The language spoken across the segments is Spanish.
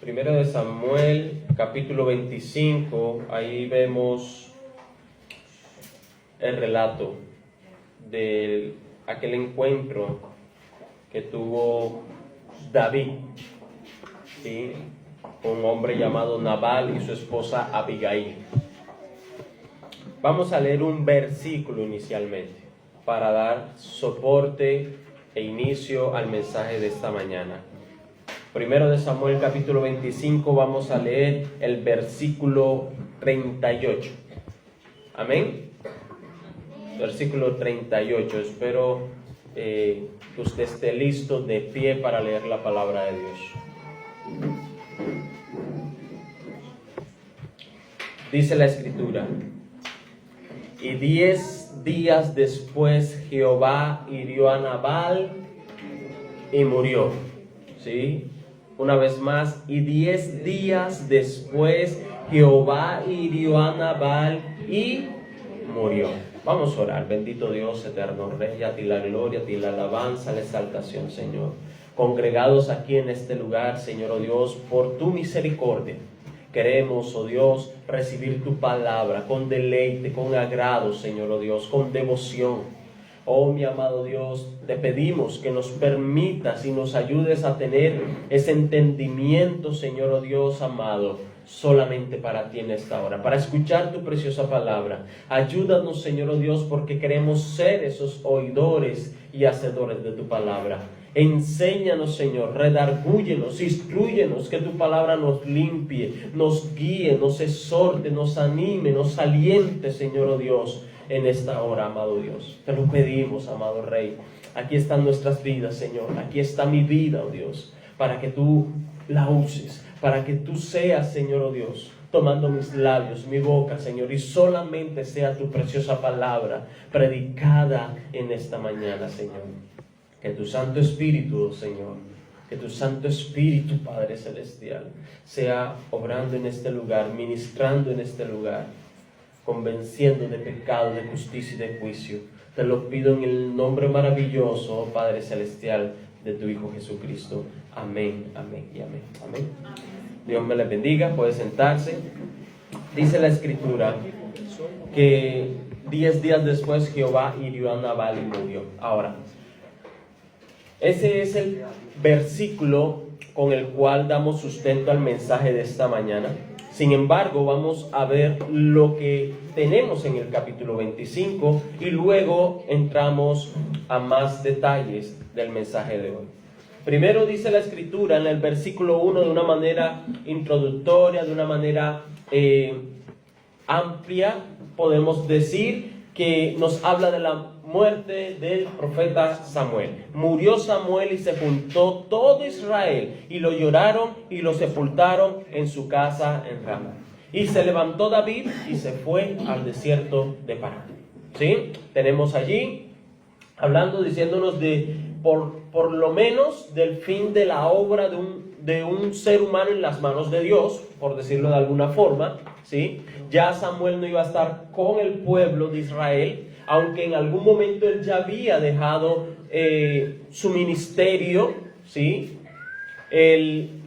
Primero de Samuel, capítulo 25, ahí vemos el relato de aquel encuentro que tuvo David, ¿sí?, con un hombre llamado Nabal y su esposa Abigail. Vamos a leer un versículo inicialmente para dar soporte e inicio al mensaje de esta mañana. Primero de Samuel capítulo 25, vamos a leer el versículo 38. Amén. Versículo 38. Espero que usted esté listo de pie para leer la palabra de Dios. Dice la Escritura: y 10 días después Jehová hirió a Nabal y murió. ¿Sí? Una vez más, y 10 días después Jehová hirió a Nabal y murió. Vamos a orar. Bendito Dios, eterno Rey, a ti la gloria, a ti la alabanza, la exaltación, Señor. Congregados aquí en este lugar, Señor, oh Dios, por tu misericordia, queremos, oh Dios, recibir tu palabra con deleite, con agrado, Señor, oh Dios, con devoción. Oh, mi amado Dios, te pedimos que nos permitas y nos ayudes a tener ese entendimiento, Señor, oh Dios amado, solamente para ti en esta hora, para escuchar tu preciosa palabra. Ayúdanos, Señor, oh Dios, porque queremos ser esos oidores y hacedores de tu palabra. Enséñanos, Señor, redárgúyenos, instrúyenos, que tu palabra nos limpie, nos guíe, nos exhorte, nos anime, nos aliente, Señor, oh Dios, en esta hora, amado Dios. Te lo pedimos, amado Rey. Aquí están nuestras vidas, Señor. Aquí está mi vida, oh Dios, para que tú la uses, para que tú seas, Señor, oh Dios, tomando mis labios, mi boca, Señor, y solamente sea tu preciosa palabra predicada en esta mañana, Señor. Que tu Santo Espíritu, oh Señor, que tu Santo Espíritu, Padre Celestial, sea obrando en este lugar, ministrando en este lugar, convenciendo de pecado, de justicia y de juicio. Te lo pido en el nombre maravilloso, oh Padre Celestial, de tu Hijo Jesucristo. Amén, amén y amén. Amén. Dios me les bendiga. Puede sentarse. Dice la Escritura que 10 días después Jehová hirió a Nabal y murió. Ahora, ese es el versículo con el cual damos sustento al mensaje de esta mañana. Sin embargo, vamos a ver lo que tenemos en el capítulo 25 y luego entramos a más detalles del mensaje de hoy. Primero dice la Escritura en el versículo 1 de una manera introductoria, de una manera amplia, podemos decir que nos habla de la muerte del profeta Samuel. Murió Samuel y se juntó todo Israel y lo lloraron y lo sepultaron en su casa en Ramá. Y se levantó David y se fue al desierto de Parán. ¿Sí? Tenemos allí hablando, diciéndonos de por lo menos del fin de la obra de un ser humano en las manos de Dios, por decirlo de alguna forma. ¿Sí? Ya Samuel no iba a estar con el pueblo de Israel, aunque en algún momento él ya había dejado su ministerio, ¿sí?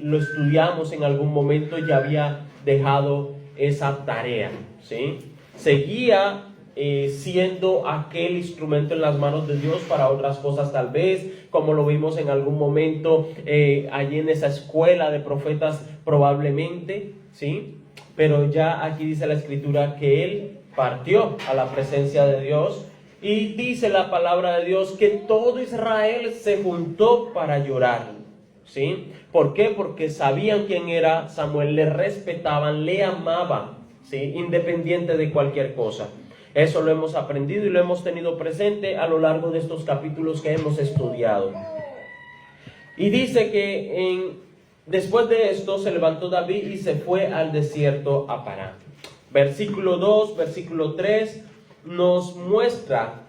Lo estudiamos en algún momento, ya había dejado esa tarea, ¿sí? Seguía siendo aquel instrumento en las manos de Dios para otras cosas, tal vez, como lo vimos en algún momento allí en esa escuela de profetas probablemente, ¿sí? Pero ya aquí dice la Escritura que él partió a la presencia de Dios, y dice la palabra de Dios que todo Israel se juntó para llorar, ¿sí? ¿Por qué? Porque sabían quién era Samuel, le respetaban, le amaban, ¿sí? Independiente de cualquier cosa. Eso lo hemos aprendido y lo hemos tenido presente a lo largo de estos capítulos que hemos estudiado. Y dice que después de esto se levantó David y se fue al desierto a Parán. Versículo 2, versículo 3 nos muestra,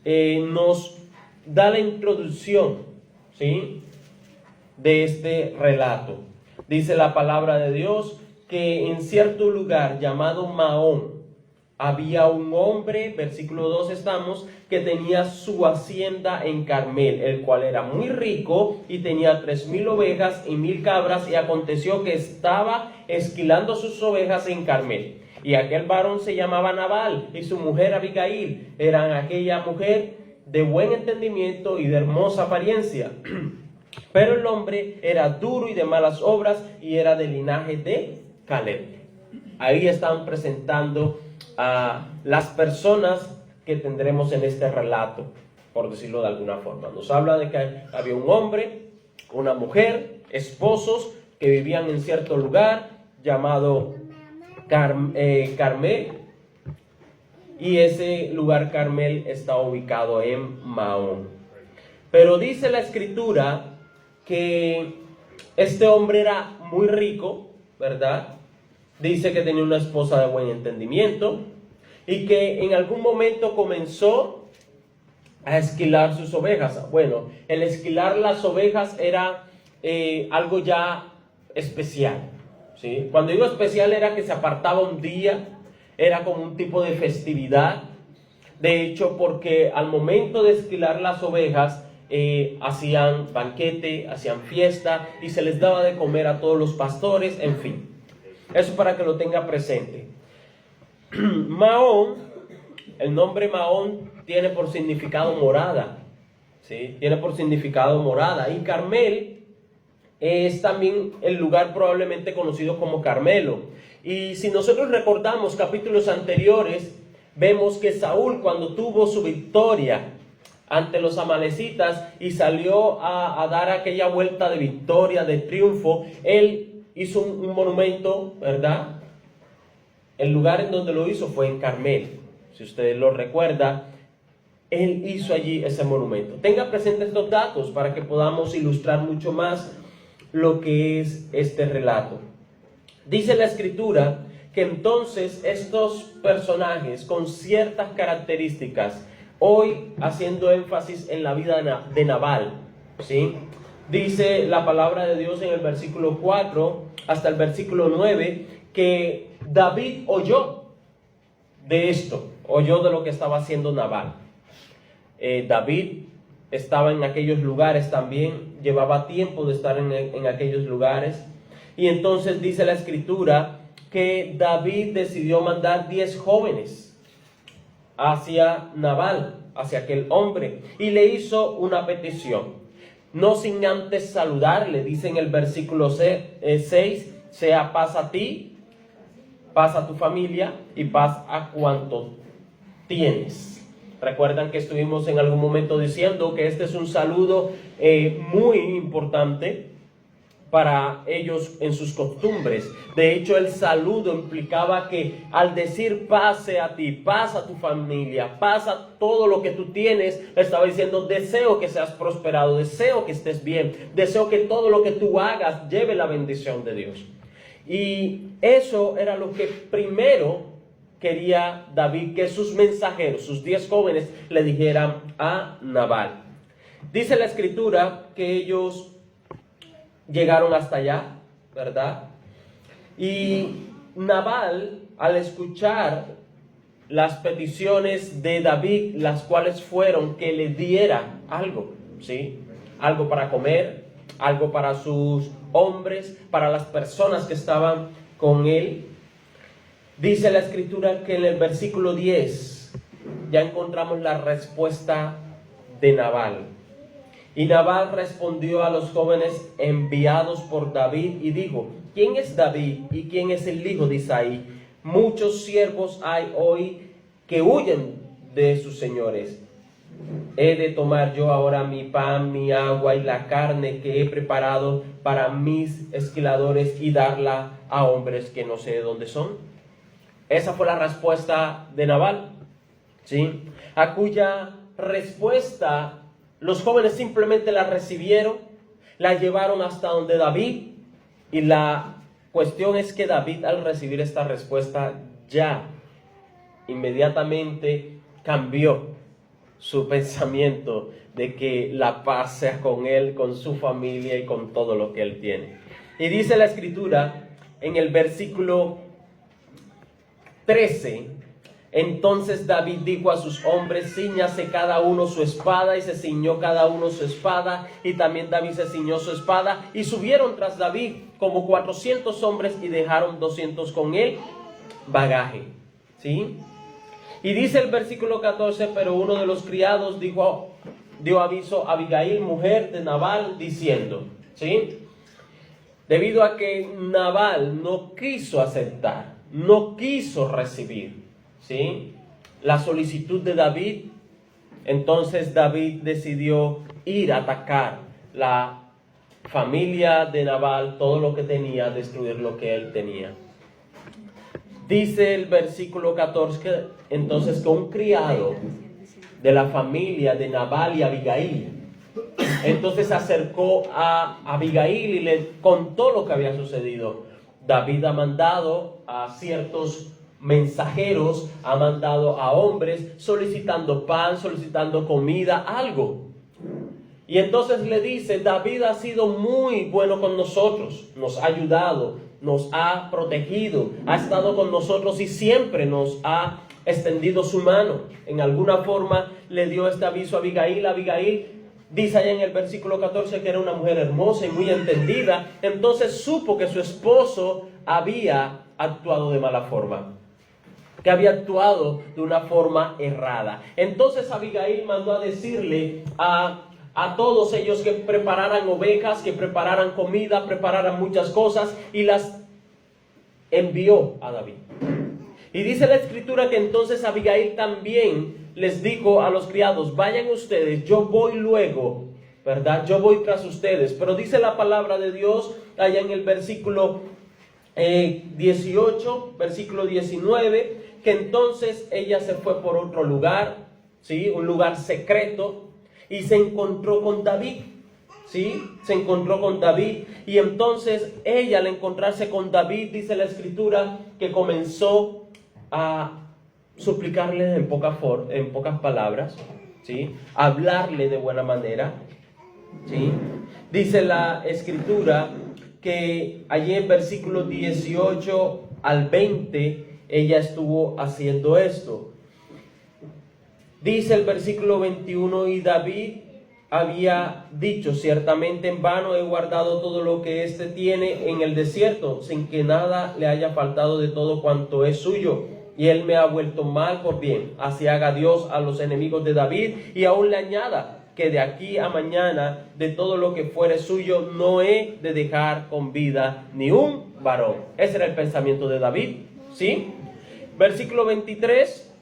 nos da la introducción, ¿sí?, de este relato. Dice la palabra de Dios que en cierto lugar llamado Maón había un hombre, versículo 2 estamos, que tenía su hacienda en Carmel, el cual era muy rico y tenía 3,000 ovejas y 1,000 cabras, y aconteció que estaba esquilando sus ovejas en Carmel. Y aquel varón se llamaba Nabal y su mujer Abigail, eran aquella mujer de buen entendimiento y de hermosa apariencia. Pero el hombre era duro y de malas obras y era del linaje de Caleb. Ahí están presentando a las personas que tendremos en este relato, por decirlo de alguna forma. Nos habla de que había un hombre, una mujer, esposos que vivían en cierto lugar llamado Carmel, y ese lugar Carmel está ubicado en Maón. Pero dice la escritura que este hombre era muy rico, ¿verdad? Dice que tenía una esposa de buen entendimiento y que en algún momento comenzó a esquilar sus ovejas. Bueno, el esquilar las ovejas era algo ya especial, ¿sí? Cuando digo especial era que se apartaba un día, era como un tipo de festividad. De hecho, porque al momento de esquilar las ovejas, hacían banquete, hacían fiesta y se les daba de comer a todos los pastores, en fin. Eso para que lo tenga presente. Maón, el nombre Maón tiene por significado morada, ¿sí? Tiene por significado morada. Y Carmel es también el lugar probablemente conocido como Carmelo. Y si nosotros recordamos capítulos anteriores, vemos que Saúl, cuando tuvo su victoria ante los amalecitas y salió a dar aquella vuelta de victoria, de triunfo, él hizo un monumento, ¿verdad? El lugar en donde lo hizo fue en Carmel. Si ustedes lo recuerdan, él hizo allí ese monumento. Tenga presentes estos datos para que podamos ilustrar mucho más lo que es este relato. Dice la escritura que entonces estos personajes con ciertas características, hoy haciendo énfasis en la vida de Nabal, ¿sí? Dice la palabra de Dios en el versículo 4 hasta el versículo 9 que David oyó de esto, oyó de lo que estaba haciendo Nabal. David estaba en aquellos lugares también, llevaba tiempo de estar en aquellos lugares, y entonces dice la escritura que David decidió mandar 10 jóvenes hacia Nabal, hacia aquel hombre, y le hizo una petición. No sin antes saludarle, dice en el versículo 6, sea paz a ti, paz a tu familia y paz a cuanto tienes. Recuerdan que estuvimos en algún momento diciendo que este es un saludo muy importante para ellos en sus costumbres. De hecho, el saludo implicaba que al decir pase a ti, paz a tu familia, paz a todo lo que tú tienes, le estaba diciendo deseo que seas prosperado, deseo que estés bien, deseo que todo lo que tú hagas lleve la bendición de Dios. Y eso era lo que primero quería David que sus mensajeros, sus 10 jóvenes, le dijeran a Nabal. Dice la escritura que ellos llegaron hasta allá, ¿verdad? Y Nabal, al escuchar las peticiones de David, las cuales fueron que le diera algo, ¿sí? Algo para comer, algo para sus hombres, para las personas que estaban con él. Dice la escritura que en el versículo 10 ya encontramos la respuesta de Nabal. Y Nabal respondió a los jóvenes enviados por David y dijo: ¿quién es David y quién es el hijo de Isaí? Muchos siervos hay hoy que huyen de sus señores. ¿He de tomar yo ahora mi pan, mi agua y la carne que he preparado para mis esquiladores y darla a hombres que no sé de dónde son? Esa fue la respuesta de Nabal, ¿sí? A cuya respuesta los jóvenes simplemente la recibieron, la llevaron hasta donde David, y la cuestión es que David, al recibir esta respuesta, ya inmediatamente cambió su pensamiento de que la paz sea con él, con su familia y con todo lo que él tiene. Y dice la escritura en el versículo 13 Entonces David dijo a sus hombres: cíñase cada uno su espada, y se ciñó cada uno su espada, y también David se ciñó su espada, y subieron tras David como 400 hombres, y dejaron 200 con él bagaje, ¿sí? Y dice el versículo 14: pero uno de los criados dio aviso a Abigail, mujer de Nabal, diciendo, ¿sí? Debido a que Nabal no quiso aceptar, no quiso recibir, ¿sí?, la solicitud de David, entonces David decidió ir a atacar la familia de Nabal, todo lo que tenía, destruir lo que él tenía. Dice el versículo 14 que entonces que un criado de la familia de Nabal y Abigail, entonces se acercó a Abigail y le contó lo que había sucedido. David ha mandado a ciertos mensajeros, ha mandado a hombres solicitando pan, solicitando comida, algo. Y entonces le dice: David ha sido muy bueno con nosotros, nos ha ayudado, nos ha protegido, ha estado con nosotros y siempre nos ha extendido su mano. En alguna forma le dio este aviso a Abigail. Abigail dice allá en el versículo 14 que era una mujer hermosa y muy entendida. Entonces supo que su esposo había actuado de mala forma, que había actuado de una forma errada. Entonces Abigail mandó a decirle a todos ellos que prepararan ovejas, que prepararan comida, prepararan muchas cosas, y las envió a David. Y dice la escritura que entonces Abigail también les dijo a los criados: vayan ustedes, yo voy luego, ¿verdad? Yo voy tras ustedes. Pero dice la palabra de Dios allá en el versículo 18, versículo 19, que entonces ella se fue por otro lugar, ¿sí?, un lugar secreto, y se encontró con David, ¿sí? Se encontró con David, y entonces ella, al encontrarse con David, dice la escritura que comenzó a suplicarle en pocas palabras, ¿sí?, hablarle de buena manera, ¿sí? Dice la escritura que allí en versículos 18 al 20 ella estuvo haciendo esto. Dice el versículo 21: y David había dicho: ciertamente en vano he guardado todo lo que éste tiene en el desierto, sin que nada le haya faltado de todo cuanto es suyo. Y él me ha vuelto mal por bien. Así haga Dios a los enemigos de David, y aún le añada que de aquí a mañana de todo lo que fuere suyo no he de dejar con vida ni un varón. Ese era el pensamiento de David, ¿sí? Versículo 23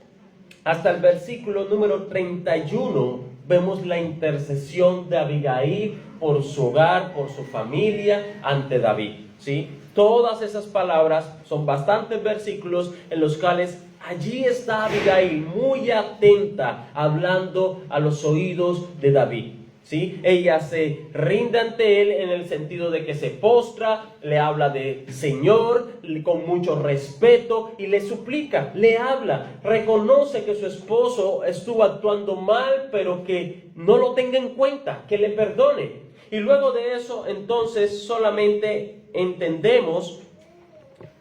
hasta el versículo número 31 vemos la intercesión de Abigail por su hogar, por su familia ante David, ¿sí? Todas esas palabras son bastantes versículos en los cuales allí está Abigail muy atenta, hablando a los oídos de David, ¿sí? Ella se rinde ante él en el sentido de que se postra, le habla de Señor con mucho respeto y le suplica, le habla, reconoce que su esposo estuvo actuando mal, pero que no lo tenga en cuenta, que le perdone. Y luego de eso, entonces, solamente entendemos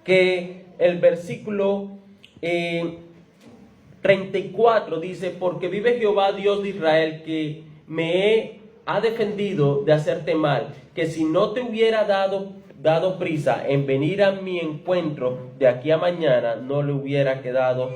que el versículo 34 dice: porque vive Jehová Dios de Israel, que ha defendido de hacerte mal, que si no te hubiera dado prisa en venir a mi encuentro de aquí a mañana, no hubiera quedado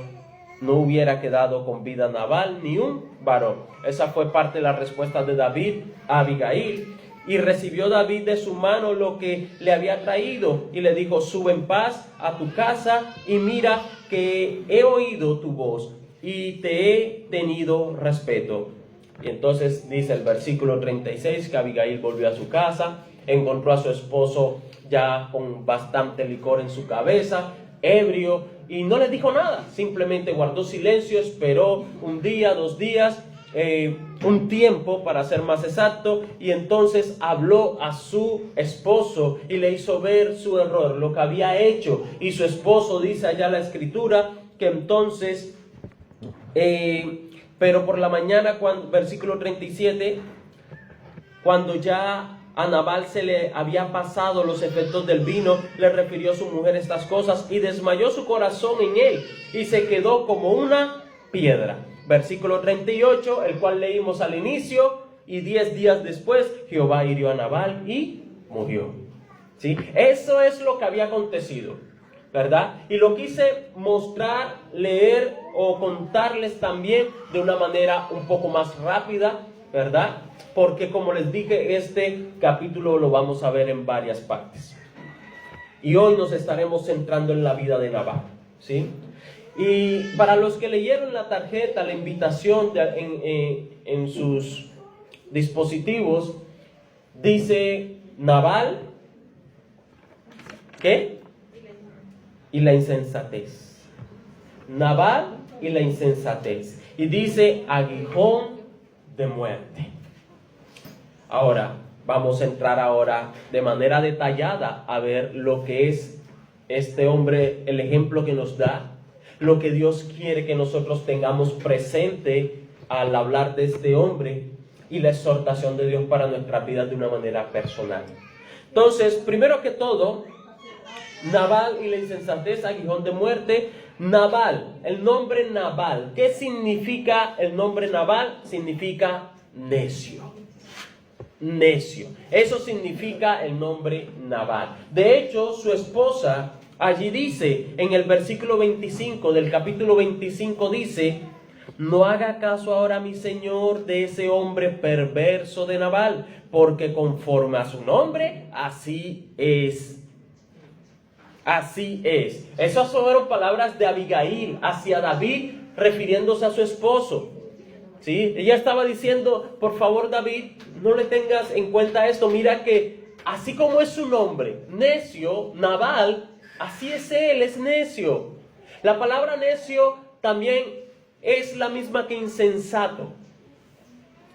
con vida Nabal ni un varón. Esa fue parte de la respuesta de David a Abigail. Y recibió David de su mano lo que le había traído, y le dijo: sube en paz a tu casa, y mira que he oído tu voz y te he tenido respeto. Y entonces dice el versículo 36 que Abigail volvió a su casa, encontró a su esposo ya con bastante licor en su cabeza, ebrio, y no le dijo nada, simplemente guardó silencio, esperó un día, 2 días, un tiempo para ser más exacto, y entonces habló a su esposo y le hizo ver su error, lo que había hecho. Y su esposo, dice allá la escritura, que entonces pero por la mañana, versículo 37, cuando ya a Nabal se le había pasado los efectos del vino, le refirió a su mujer estas cosas y desmayó su corazón en él y se quedó como una piedra. Versículo 38, el cual leímos al inicio, y 10 días después Jehová hirió a Nabal y murió. ¿Sí? Eso es lo que había acontecido, ¿verdad? Y lo quise mostrar, leer o contarles también de una manera un poco más rápida, ¿verdad? Porque como les dije, este capítulo lo vamos a ver en varias partes. Y hoy nos estaremos centrando en la vida de Nabal, ¿sí? Y para los que leyeron la tarjeta, la invitación en sus dispositivos, dice Nabal, ¿qué? Y la insensatez. Nabal y la insensatez. Y dice aguijón de muerte. Ahora, vamos a entrar ahora de manera detallada a ver lo que es este hombre, el ejemplo que nos da, lo que Dios quiere que nosotros tengamos presente al hablar de este hombre y la exhortación de Dios para nuestras vidas de una manera personal. Entonces, primero que todo, Nabal y la insensatez, aguijón de muerte. Nabal, el nombre Nabal, ¿qué significa el nombre Nabal? Significa necio. Necio, eso significa el nombre Nabal. De hecho, su esposa allí dice, en el versículo 25 del capítulo 25 dice: no haga caso ahora, mi señor, de ese hombre perverso de Nabal, porque conforme a su nombre, así es. Así es. Esas fueron palabras de Abigail hacia David, refiriéndose a su esposo. ¿Sí? Ella estaba diciendo: por favor, David, no le tengas en cuenta esto. Mira que así como es su nombre, necio, Nabal, así es él, es necio. La palabra necio también es la misma que insensato.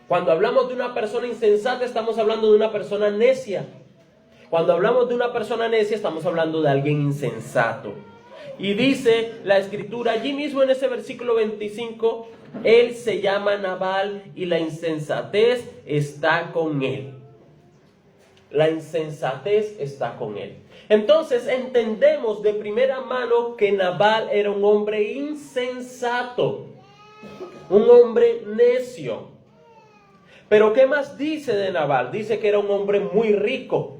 Cuando hablamos de una persona insensata, estamos hablando de una persona necia. Cuando hablamos de una persona necia, estamos hablando de alguien insensato. Y dice la escritura, allí mismo en ese versículo 25, él se llama Nabal y la insensatez está con él. La insensatez está con él. Entonces entendemos de primera mano que Nabal era un hombre insensato, un hombre necio. Pero ¿qué más dice de Nabal? Dice que era un hombre muy rico.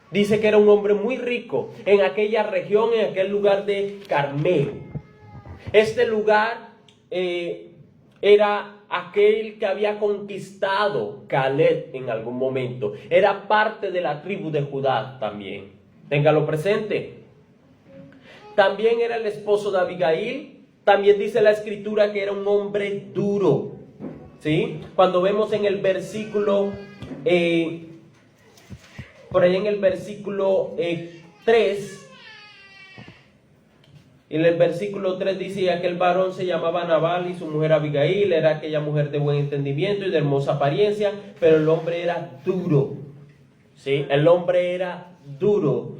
Dice que era un hombre muy rico en aquella región, en aquel lugar de Carmelo. Este lugar era aquel que había conquistado Caleb en algún momento. Era parte de la tribu de Judá también. Téngalo presente. También era el esposo de Abigail. También dice la escritura que era un hombre duro. ¿Sí? Cuando vemos en el versículo... por ahí en el versículo 3, en el versículo 3 dice: aquel varón se llamaba Nabal y su mujer Abigail, era aquella mujer de buen entendimiento y de hermosa apariencia, pero el hombre era duro. ¿Sí? El hombre era duro.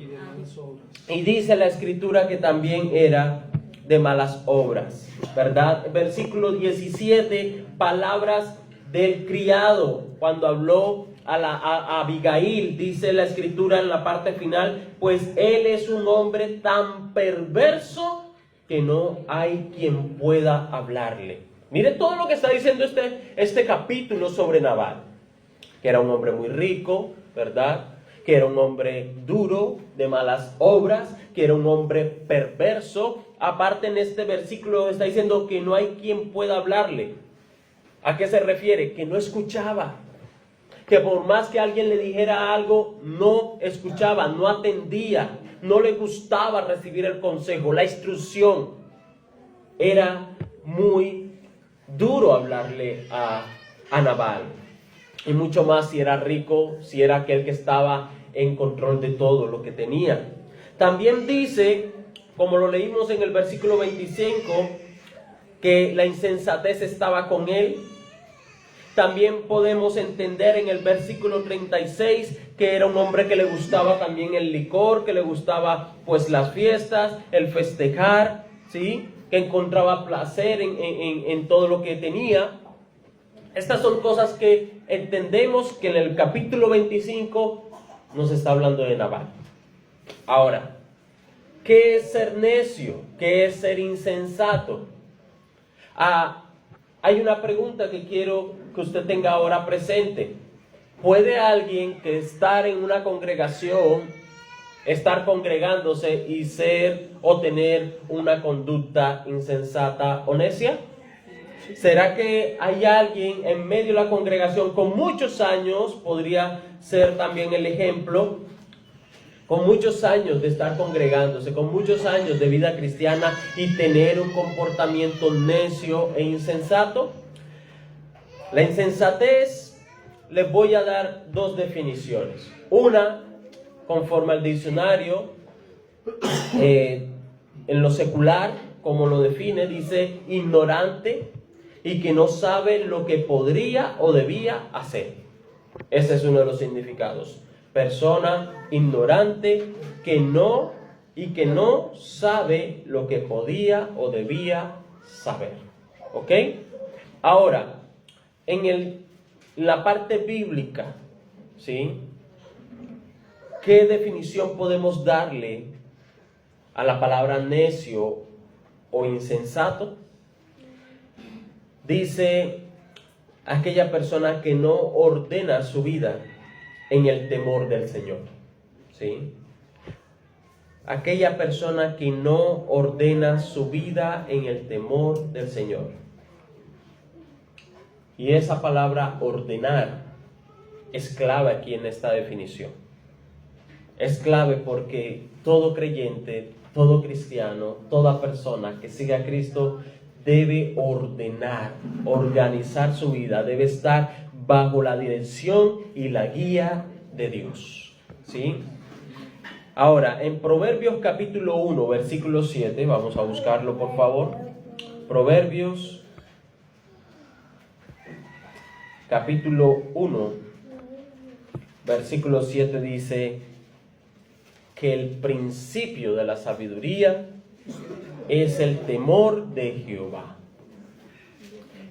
Y dice la escritura que también era de malas obras, ¿verdad? Versículo 17, palabras del criado, cuando habló a Abigail, dice la escritura en la parte final: pues él es un hombre tan perverso que no hay quien pueda hablarle. Mire todo lo que está diciendo este capítulo sobre Nabal, que era un hombre muy rico, ¿verdad? Que era un hombre duro, de malas obras, que era un hombre perverso. Aparte, en este versículo está diciendo que no hay quien pueda hablarle. ¿A qué se refiere? Que no escuchaba. Que por más que alguien le dijera algo, no escuchaba, no atendía, no le gustaba recibir el consejo, la instrucción. Era muy duro hablarle a Nabal. Y mucho más si era rico, si era aquel que estaba en control de todo lo que tenía. También dice, como lo leímos en el versículo 25, que la insensatez estaba con él. También podemos entender en el versículo 36 que era un hombre que le gustaba también el licor, que le gustaba pues las fiestas, el festejar, ¿sí? Que encontraba placer en todo lo que tenía. Estas son cosas que entendemos que en el capítulo 25 nos está hablando de Nabal. Ahora, ¿qué es ser necio? ¿Qué es ser insensato? Hay una pregunta que quiero que usted tenga ahora presente. ¿Puede alguien que estar en una congregación, estar congregándose y ser o tener una conducta insensata o necia? ¿Será que hay alguien en medio de la congregación con muchos años, podría ser también el ejemplo, con muchos años de estar congregándose, con muchos años de vida cristiana y tener un comportamiento necio e insensato? La insensatez, les voy a dar dos definiciones. Una, conforme al diccionario, en lo secular, como lo define, dice ignorante y que no sabe lo que podría o debía hacer. Ese es uno de los significados. Persona ignorante que no sabe lo que podía o debía saber. ¿Ok? Ahora, en la parte bíblica, ¿sí? ¿Qué definición podemos darle a la palabra necio o insensato? Dice aquella persona que no ordena su vida en el temor del Señor, ¿sí? Aquella persona que no ordena su vida en el temor del Señor. Y esa palabra ordenar es clave aquí en esta definición. Es clave porque todo creyente, todo cristiano, toda persona que siga a Cristo debe ordenar, organizar su vida, debe estar bajo la dirección y la guía de Dios, ¿sí? Ahora, en Proverbios capítulo 1, versículo 7, vamos a buscarlo por favor. Proverbios capítulo 1, versículo 7 dice que el principio de la sabiduría es el temor de Jehová.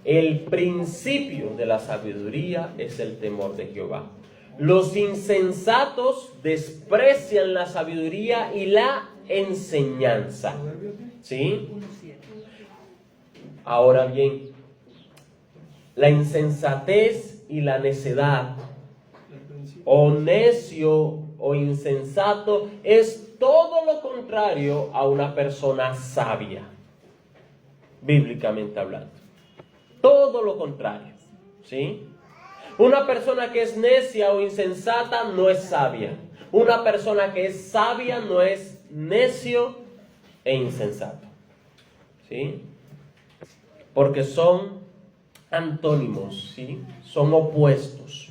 El principio de la sabiduría es el temor de Jehová. Los insensatos desprecian la sabiduría y la enseñanza. ¿Sí? Ahora bien, la insensatez y la necedad, o necio o insensato, es todo lo contrario a una persona sabia, bíblicamente hablando. Todo lo contrario, ¿sí? Una persona que es necia o insensata no es sabia. Una persona que es sabia no es necio e insensato, ¿sí? Porque son antónimos, ¿sí? Son opuestos.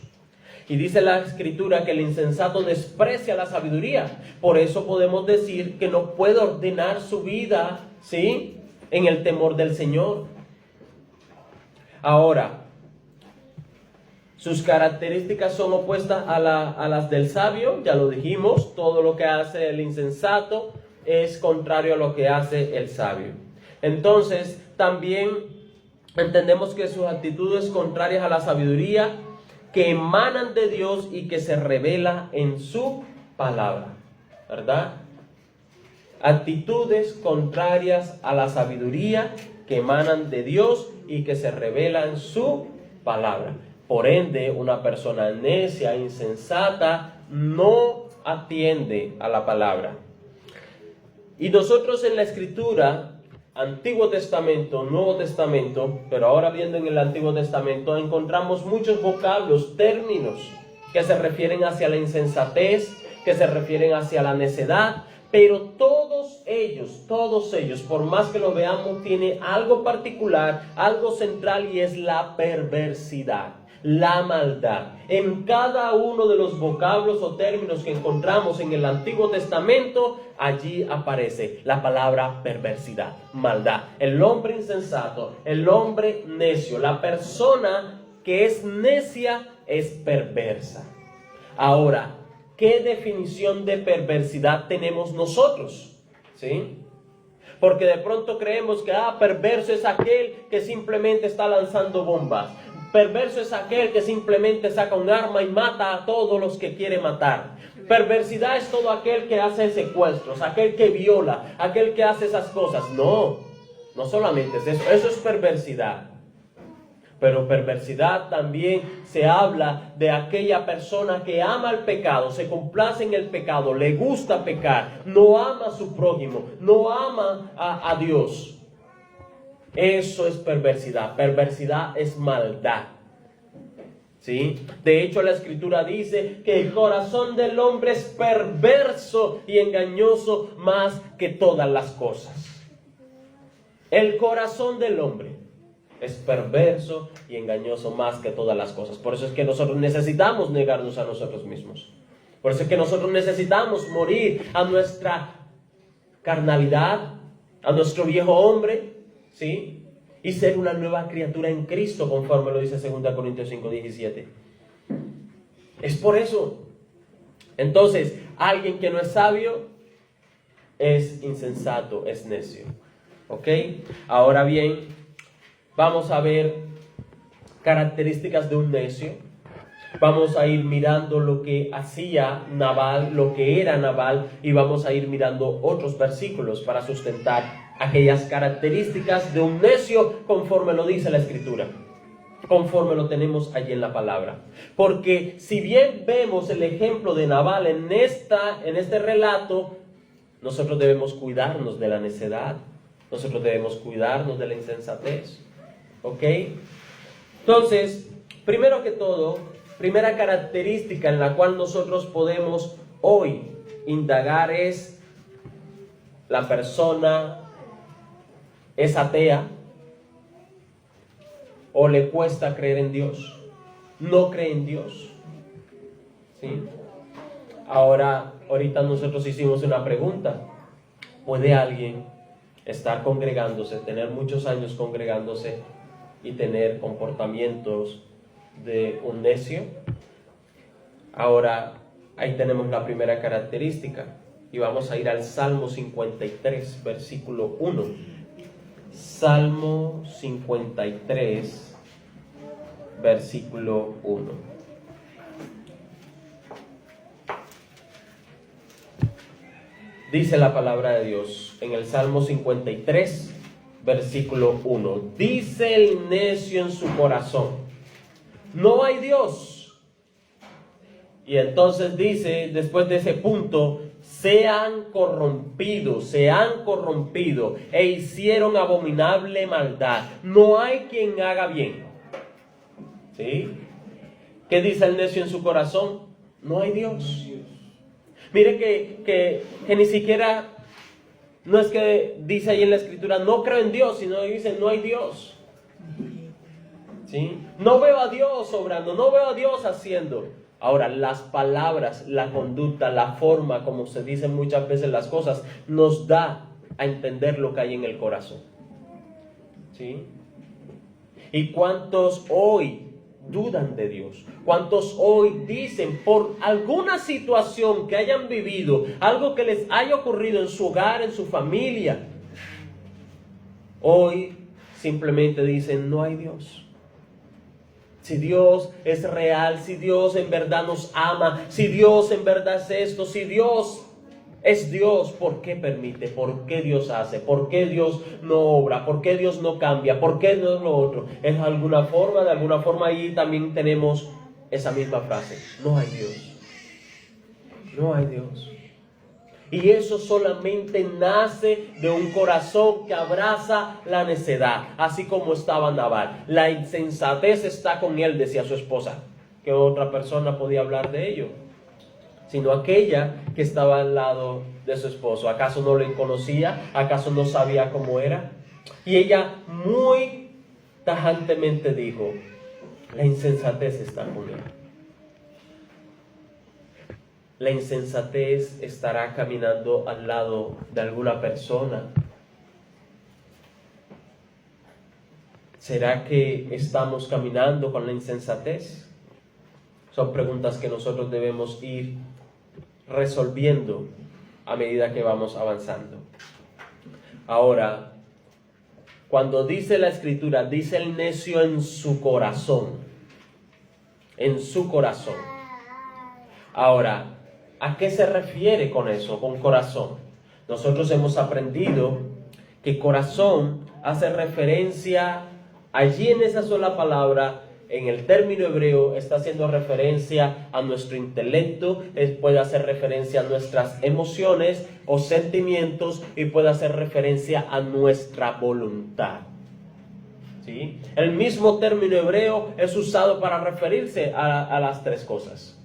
Y dice la Escritura que el insensato desprecia la sabiduría. Por eso podemos decir que no puede ordenar su vida, ¿sí?, en el temor del Señor. Ahora, sus características son opuestas a las del sabio, ya lo dijimos. Todo lo que hace el insensato es contrario a lo que hace el sabio. Entonces, también entendemos que sus actitudes contrarias a la sabiduría, que emanan de Dios y que se revela en su palabra, ¿verdad? Actitudes contrarias a la sabiduría que emanan de Dios y que se revela en su palabra. Por ende, una persona necia, insensata, no atiende a la palabra. Y nosotros en la Escritura, Antiguo Testamento, Nuevo Testamento, pero ahora viendo en el Antiguo Testamento, encontramos muchos vocablos, términos que se refieren hacia la insensatez, que se refieren hacia la necedad, pero todos ellos, por más que lo veamos, tiene algo particular, algo central, y es la perversidad, la maldad. En cada uno de los vocablos o términos que encontramos en el Antiguo Testamento, allí aparece la palabra perversidad, maldad. El hombre insensato, el hombre necio, la persona que es necia es perversa. Ahora, ¿qué definición de perversidad tenemos nosotros? ¿Sí? Porque de pronto creemos que perverso es aquel que simplemente está lanzando bombas. Perverso es aquel que simplemente saca un arma y mata a todos los que quiere matar. Perversidad es todo aquel que hace secuestros, aquel que viola, aquel que hace esas cosas. No solamente es eso, eso es perversidad. Pero perversidad también se habla de aquella persona que ama el pecado, se complace en el pecado, le gusta pecar, no ama a su prójimo, no ama a Dios. Eso es perversidad. Perversidad es maldad. ¿Sí? De hecho, la Escritura dice que el corazón del hombre es perverso y engañoso más que todas las cosas. El corazón del hombre es perverso y engañoso más que todas las cosas. Por eso es que nosotros necesitamos negarnos a nosotros mismos. Por eso es que nosotros necesitamos morir a nuestra carnalidad, a nuestro viejo hombre, ¿sí? Y ser una nueva criatura en Cristo, conforme lo dice 2 Corintios 5:17. Es por eso. Entonces, alguien que no es sabio es insensato, es necio. ¿Ok? Ahora bien, vamos a ver características de un necio. Vamos a ir mirando lo que hacía Nabal, lo que era Nabal, y vamos a ir mirando otros versículos para sustentar aquellas características de un necio conforme lo dice la Escritura, conforme lo tenemos allí en la palabra. Porque si bien vemos el ejemplo de Nabal en este relato, nosotros debemos cuidarnos de la necedad, nosotros debemos cuidarnos de la insensatez. ¿Ok? Entonces, primero que todo, primera característica en la cual nosotros podemos hoy indagar es: la persona es atea o le cuesta creer en Dios, no cree en Dios. ¿Sí? Ahorita nosotros hicimos una pregunta: ¿puede alguien estar congregándose, tener muchos años congregándose y tener comportamientos de un necio? Ahora, ahí tenemos la primera característica. Y vamos a ir al Salmo 53, versículo 1. Salmo 53, versículo 1. Dice la palabra de Dios en el Salmo 53, versículo 1. Dice el necio en su corazón: no hay Dios. Y entonces dice, después de ese punto: se han corrompido e hicieron abominable maldad. No hay quien haga bien. ¿Sí? ¿Qué dice el necio en su corazón? No hay Dios. Mire que ni siquiera, no es que dice ahí en la Escritura, no creo en Dios, sino dice, no hay Dios. ¿Sí? No veo a Dios obrando, no veo a Dios haciendo. Ahora, las palabras, la conducta, la forma como se dicen muchas veces las cosas, nos da a entender lo que hay en el corazón. ¿Sí? ¿Y cuántos hoy dudan de Dios? ¿Cuántos hoy dicen por alguna situación que hayan vivido, algo que les haya ocurrido en su hogar, en su familia, hoy simplemente dicen, no hay Dios? Si Dios es real, si Dios en verdad nos ama, si Dios en verdad es esto, si Dios es Dios, ¿por qué permite? ¿Por qué Dios hace? ¿Por qué Dios no obra? ¿Por qué Dios no cambia? ¿Por qué no es lo otro? De alguna forma ahí también tenemos esa misma frase: no hay Dios. No hay Dios. Y eso solamente nace de un corazón que abraza la necedad, así como estaba Nabal. La insensatez está con él, decía su esposa. ¿Qué otra persona podía hablar de ello? Sino aquella que estaba al lado de su esposo. ¿Acaso no le conocía? ¿Acaso no sabía cómo era? Y ella muy tajantemente dijo: la insensatez está con él. La insensatez estará caminando al lado de alguna persona. ¿Será que estamos caminando con la insensatez? Son preguntas que nosotros debemos ir resolviendo a medida que vamos avanzando. Ahora, Cuando dice la Escritura, dice el necio en su corazón. En su corazón. Ahora, ¿a qué se refiere con eso, con corazón? Nosotros hemos aprendido que corazón hace referencia, allí en esa sola palabra, en el término hebreo, está haciendo referencia a nuestro intelecto, puede hacer referencia a nuestras emociones o sentimientos y puede hacer referencia a nuestra voluntad. ¿Sí? El mismo término hebreo es usado para referirse a las tres cosas.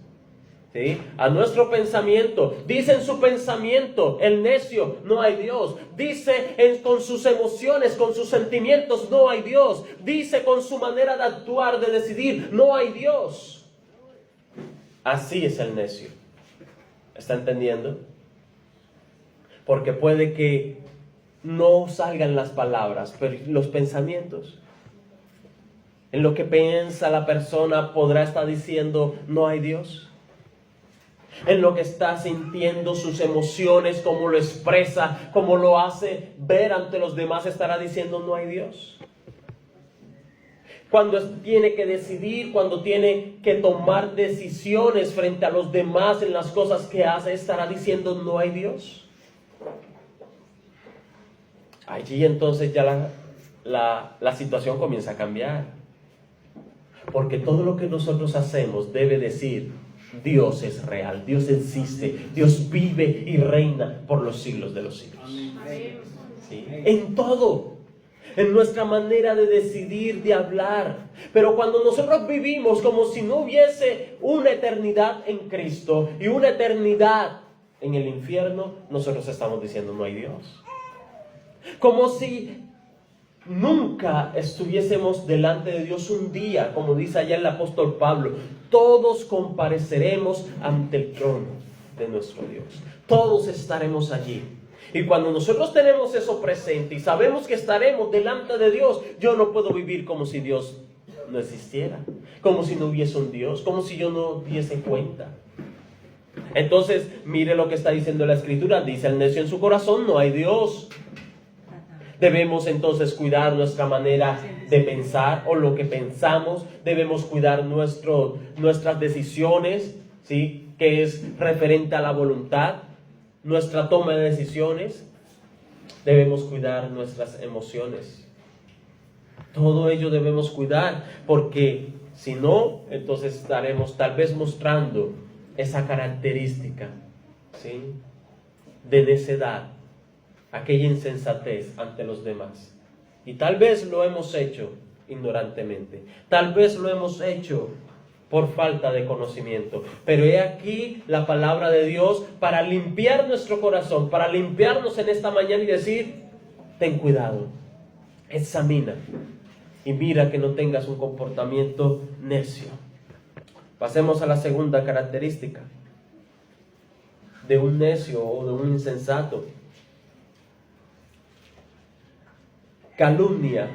¿Sí? A nuestro pensamiento. Dice en su pensamiento, el necio, no hay Dios. Dice con sus emociones, con sus sentimientos, no hay Dios. Dice con su manera de actuar, de decidir, no hay Dios. Así es el necio. ¿Está entendiendo? Porque puede que no salgan las palabras, pero los pensamientos. En lo que piensa la persona podrá estar diciendo, no hay Dios. En lo que está sintiendo, sus emociones, cómo lo expresa, cómo lo hace ver ante los demás, estará diciendo no hay Dios. Cuando tiene que decidir, cuando tiene que tomar decisiones frente a los demás en las cosas que hace, estará diciendo no hay Dios. Allí entonces ya la situación comienza a cambiar. Porque todo lo que nosotros hacemos debe decir Dios es real, Dios existe, Dios vive y reina por los siglos de los siglos. ¿Sí? En todo, en nuestra manera de decidir, de hablar. Pero cuando nosotros vivimos como si no hubiese una eternidad en Cristo y una eternidad en el infierno, nosotros estamos diciendo no hay Dios. Como si nunca estuviésemos delante de Dios un día, como dice allá el apóstol Pablo, todos compareceremos ante el trono de nuestro Dios. Todos estaremos allí. Y cuando nosotros tenemos eso presente y sabemos que estaremos delante de Dios, yo no puedo vivir como si Dios no existiera, como si no hubiese un Dios, como si yo no diese cuenta. Entonces, mire lo que está diciendo la Escritura. Dice el necio en su corazón, no hay Dios. Debemos entonces cuidar nuestra manera de pensar o lo que pensamos. Debemos cuidar nuestras decisiones, ¿sí? Que es referente a la voluntad, nuestra toma de decisiones. Debemos cuidar nuestras emociones. Todo ello debemos cuidar, porque si no, entonces estaremos tal vez mostrando esa característica, ¿sí? De necedad, aquella insensatez ante los demás. Y tal vez lo hemos hecho ignorantemente, tal vez lo hemos hecho por falta de conocimiento, pero he aquí la palabra de Dios para limpiar nuestro corazón, para limpiarnos en esta mañana y decir, ten cuidado, examina y mira que no tengas un comportamiento necio. Pasemos a la segunda característica de un necio o de un insensato. Calumnia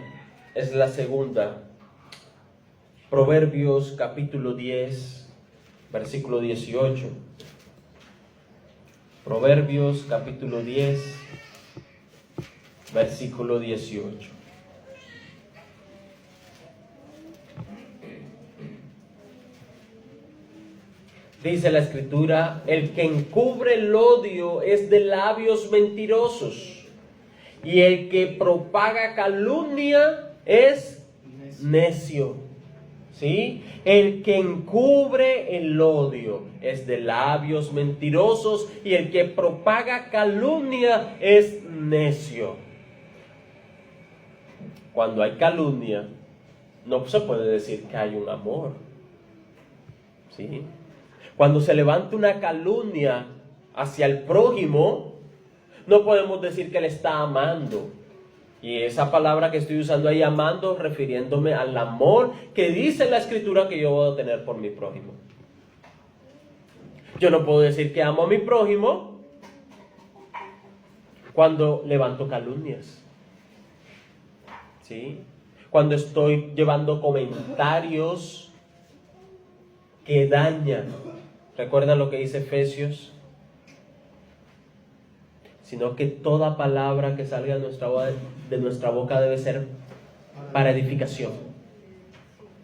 es la segunda. Proverbios capítulo 10, versículo 18. Proverbios capítulo 10, versículo 18. Dice la Escritura, el que encubre el odio es de labios mentirosos, y el que propaga calumnia es necio. ¿Sí? El que encubre el odio es de labios mentirosos, y el que propaga calumnia es necio. Cuando hay calumnia, no se puede decir que hay un amor. ¿Sí? Cuando se levanta una calumnia hacia el prójimo, no podemos decir que le está amando. Y esa palabra que estoy usando ahí, amando, refiriéndome al amor que dice la Escritura que yo voy a tener por mi prójimo. Yo no puedo decir que amo a mi prójimo cuando levanto calumnias. ¿Sí? Cuando estoy llevando comentarios que dañan. ¿Recuerdan lo que dice Efesios? sino que toda palabra que salga de nuestra boca debe ser para edificación.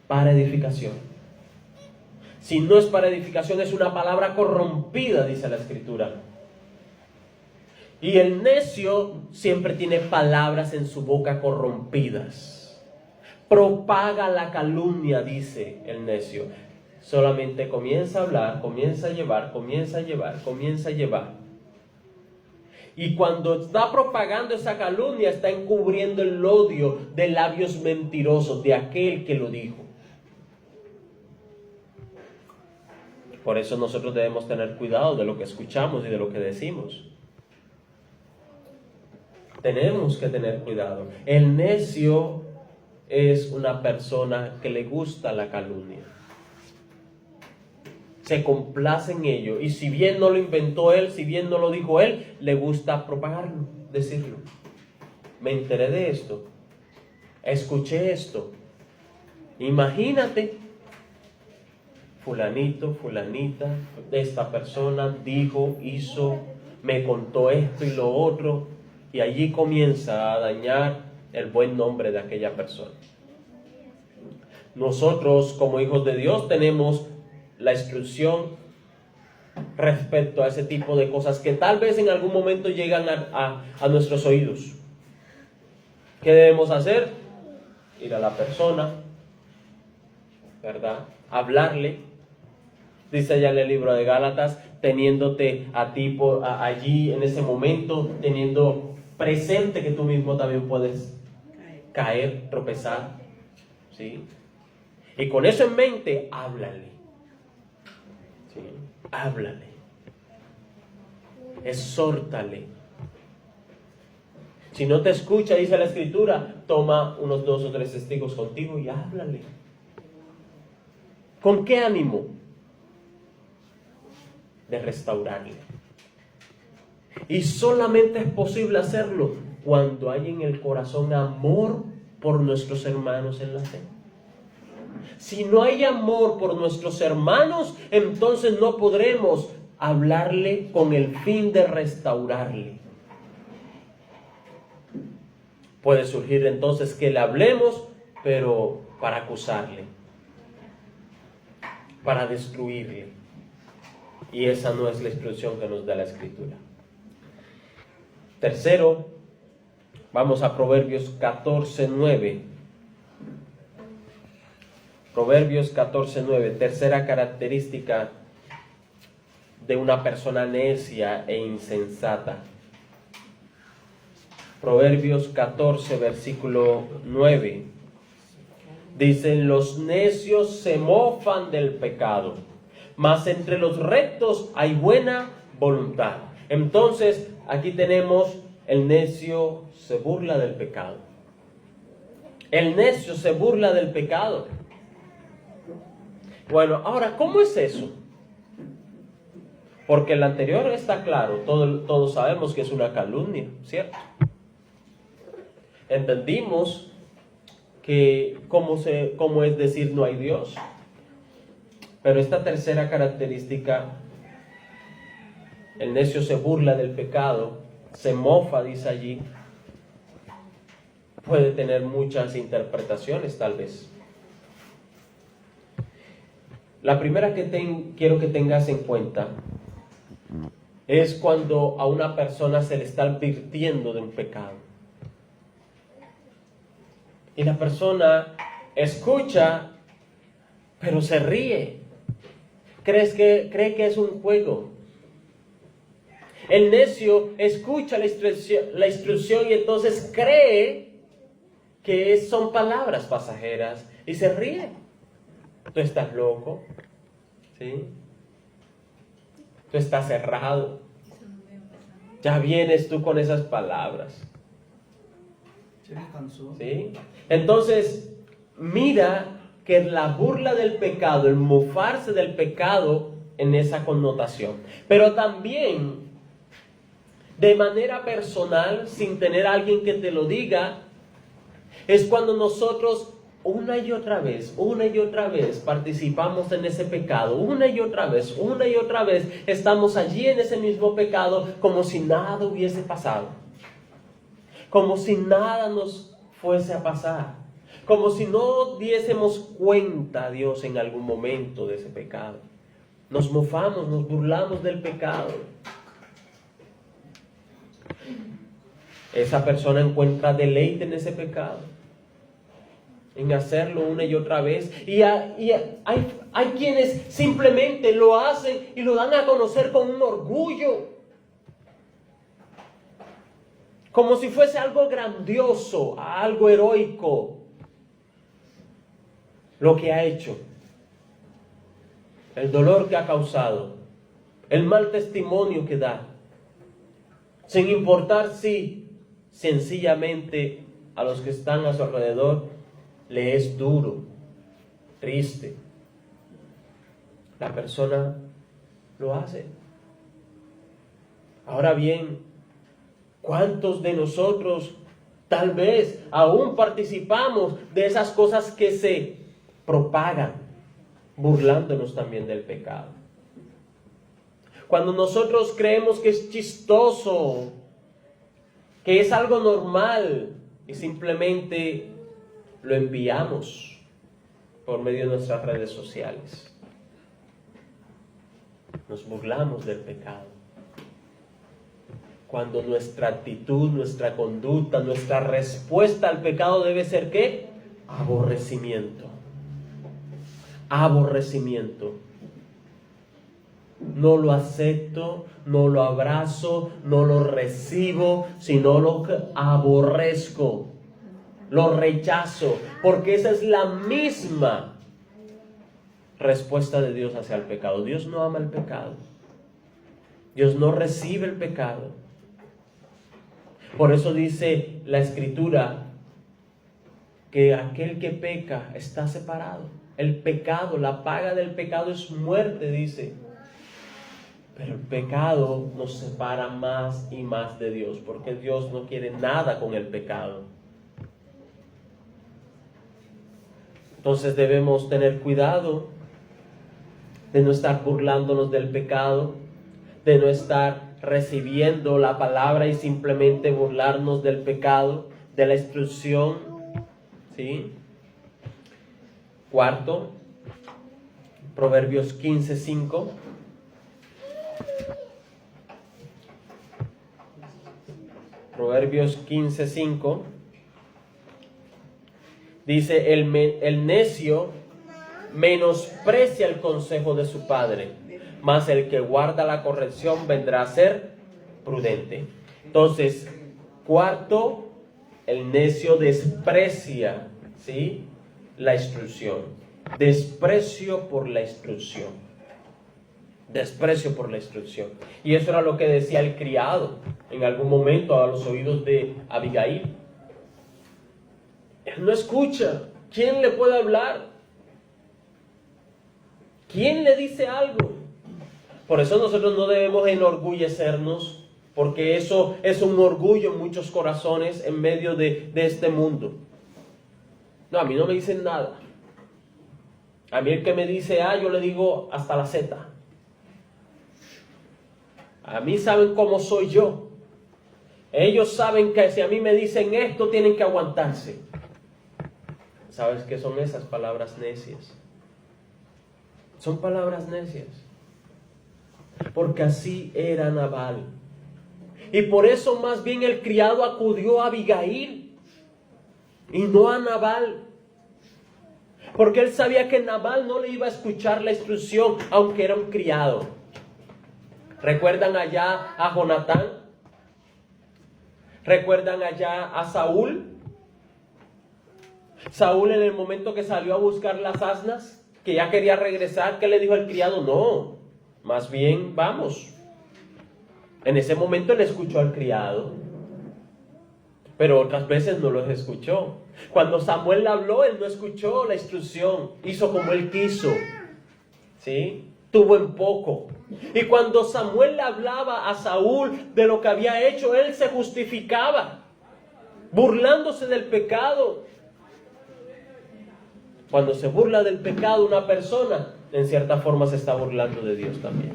Para edificación. Si no es para edificación, es una palabra corrompida, dice la Escritura. Y el necio siempre tiene palabras en su boca corrompidas. Propaga la calumnia, dice el necio. Solamente comienza a hablar, comienza a llevar. Y cuando está propagando esa calumnia, está encubriendo el odio de labios mentirosos de aquel que lo dijo. Por eso nosotros debemos tener cuidado de lo que escuchamos y de lo que decimos. Tenemos que tener cuidado. El necio es una persona que le gusta la calumnia. Se complace en ello. Y si bien no lo inventó él, si bien no lo dijo él, le gusta propagarlo, decirlo. Me enteré de esto. Escuché esto. Imagínate. Fulanito, fulanita, esta persona dijo, hizo, me contó esto y lo otro. Y allí comienza a dañar el buen nombre de aquella persona. Nosotros, como hijos de Dios, tenemos la instrucción respecto a ese tipo de cosas que tal vez en algún momento llegan a nuestros oídos. ¿Qué debemos hacer? Ir a la persona, ¿verdad? Hablarle. Dice allá en el libro de Gálatas, teniéndote a ti allí en ese momento, teniendo presente que tú mismo también puedes caer, tropezar, ¿sí? Y con eso en mente, háblale, ¿sí? Háblale, exhórtale. Si no te escucha, dice la Escritura, toma unos 2 o 3 testigos contigo y háblale. ¿Con qué ánimo? De restaurarle. Y solamente es posible hacerlo cuando hay en el corazón amor por nuestros hermanos en la fe. Si no hay amor por nuestros hermanos, entonces no podremos hablarle con el fin de restaurarle. Puede surgir entonces que le hablemos, pero para acusarle, para destruirle. Y esa no es la instrucción que nos da la Escritura. Tercero, vamos a Proverbios 14:9. Proverbios 14:9, tercera característica de una persona necia e insensata. Proverbios 14, versículo 9. Dicen, los necios se mofan del pecado, mas entre los rectos hay buena voluntad. Entonces, aquí tenemos, el necio se burla del pecado. El necio se burla del pecado. Bueno, ahora, ¿cómo es eso? Porque el anterior está claro, todos sabemos que es una calumnia, ¿cierto? Entendimos que cómo es decir no hay Dios. Pero esta tercera característica, el necio se burla del pecado, se mofa, dice allí, puede tener muchas interpretaciones tal vez. La primera que quiero que tengas en cuenta es cuando a una persona se le está advirtiendo de un pecado. Y la persona escucha, pero se ríe. Cree que es un juego. El necio escucha la instrucción y entonces cree que son palabras pasajeras y se ríe. Tú estás loco, ¿sí? Tú estás cerrado. Ya vienes tú con esas palabras. ¿Sí? Entonces, mira que la burla del pecado, el mofarse del pecado en esa connotación. Pero también, de manera personal, sin tener a alguien que te lo diga, es cuando nosotros una y otra vez participamos en ese pecado, una y otra vez estamos allí en ese mismo pecado como si nada hubiese pasado, como si nada nos fuese a pasar, como si no diésemos cuenta a Dios en algún momento de ese pecado. Nos mofamos, nos burlamos del pecado. Esa persona encuentra deleite en ese pecado, en hacerlo una y otra vez. Y hay quienes simplemente lo hacen y lo dan a conocer con un orgullo, como si fuese algo grandioso, algo heroico, lo que ha hecho, el dolor que ha causado, el mal testimonio que da, sin importar si sencillamente a los que están a su alrededor le es duro, triste. La persona lo hace. Ahora bien, ¿cuántos de nosotros tal vez aún participamos de esas cosas que se propagan, burlándonos también del pecado? Cuando nosotros creemos que es chistoso, que es algo normal, y simplemente lo enviamos por medio de nuestras redes sociales. Nos burlamos del pecado. Cuando nuestra actitud, nuestra conducta, nuestra respuesta al pecado debe ser ¿qué? Aborrecimiento. Aborrecimiento. No lo acepto, no lo abrazo, no lo recibo, sino lo aborrezco, lo rechazo, porque esa es la misma respuesta de Dios hacia el pecado. Dios no ama el pecado. Dios no recibe el pecado. Por eso dice la Escritura que aquel que peca está separado. El pecado, la paga del pecado es muerte, dice. Pero el pecado nos separa más y más de Dios, porque Dios no quiere nada con el pecado. Entonces debemos tener cuidado de no estar burlándonos del pecado, de no estar recibiendo la palabra y simplemente burlarnos del pecado, de la instrucción, ¿sí? Cuarto, Proverbios 15:5. Proverbios 15:5 dice: el necio menosprecia el consejo de su padre, mas el que guarda la corrección vendrá a ser prudente. Entonces, cuarto, el necio desprecia, ¿sí?, la instrucción. Desprecio por la instrucción. Desprecio por la instrucción. Y eso era lo que decía el criado en algún momento a los oídos de Abigail. Él no escucha. ¿Quién le puede hablar? ¿Quién le dice algo? Por eso nosotros no debemos enorgullecernos, porque eso es un orgullo en muchos corazones en medio de este mundo. No, a mí no me dicen nada. A mí el que me dice A, yo le digo hasta la Z. A mí saben cómo soy yo. Ellos saben que si a mí me dicen esto, tienen que aguantarse. ¿Sabes qué son esas palabras necias? Son palabras necias. Porque así era Nabal. Y por eso más bien el criado acudió a Abigail y no a Nabal. Porque él sabía que Nabal no le iba a escuchar la instrucción, aunque era un criado. ¿Recuerdan allá a Jonatán? ¿Recuerdan allá a Saúl? Saúl, en el momento que salió a buscar las asnas, que ya quería regresar, ¿qué le dijo al criado? No, más bien vamos. En ese momento él escuchó al criado, pero otras veces no los escuchó. Cuando Samuel le habló, él no escuchó la instrucción, hizo como él quiso, ¿sí? Tuvo en poco. Y cuando Samuel le hablaba a Saúl de lo que había hecho, él se justificaba, burlándose del pecado. Cuando se burla del pecado una persona, en cierta forma se está burlando de Dios también.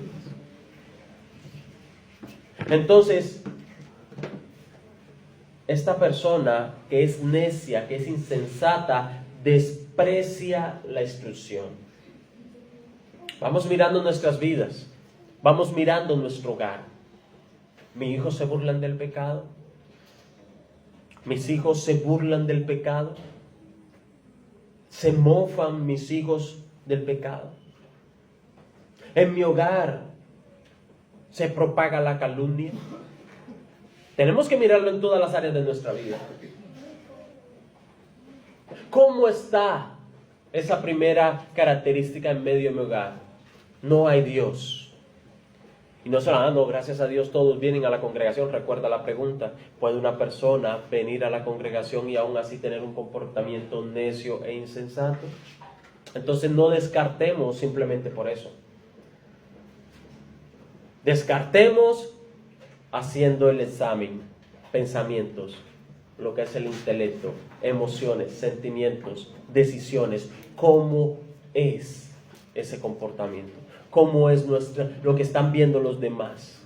Entonces, esta persona que es necia, que es insensata, desprecia la instrucción. Vamos mirando nuestras vidas, vamos mirando nuestro hogar. ¿Mis hijos se burlan del pecado? ¿Mis hijos se burlan del pecado? ¿Se mofan mis hijos del pecado? ¿En mi hogar se propaga la calumnia? Tenemos que mirarlo en todas las áreas de nuestra vida. ¿Cómo está esa primera característica en medio de mi hogar? No hay Dios. Y no solo, no, gracias a Dios todos vienen a la congregación. Recuerda la pregunta, ¿puede una persona venir a la congregación y aún así tener un comportamiento necio e insensato? Entonces no descartemos simplemente por eso. Descartemos haciendo el examen, pensamientos, lo que es el intelecto, emociones, sentimientos, decisiones. ¿Cómo es ese comportamiento? ¿Cómo es lo que están viendo los demás?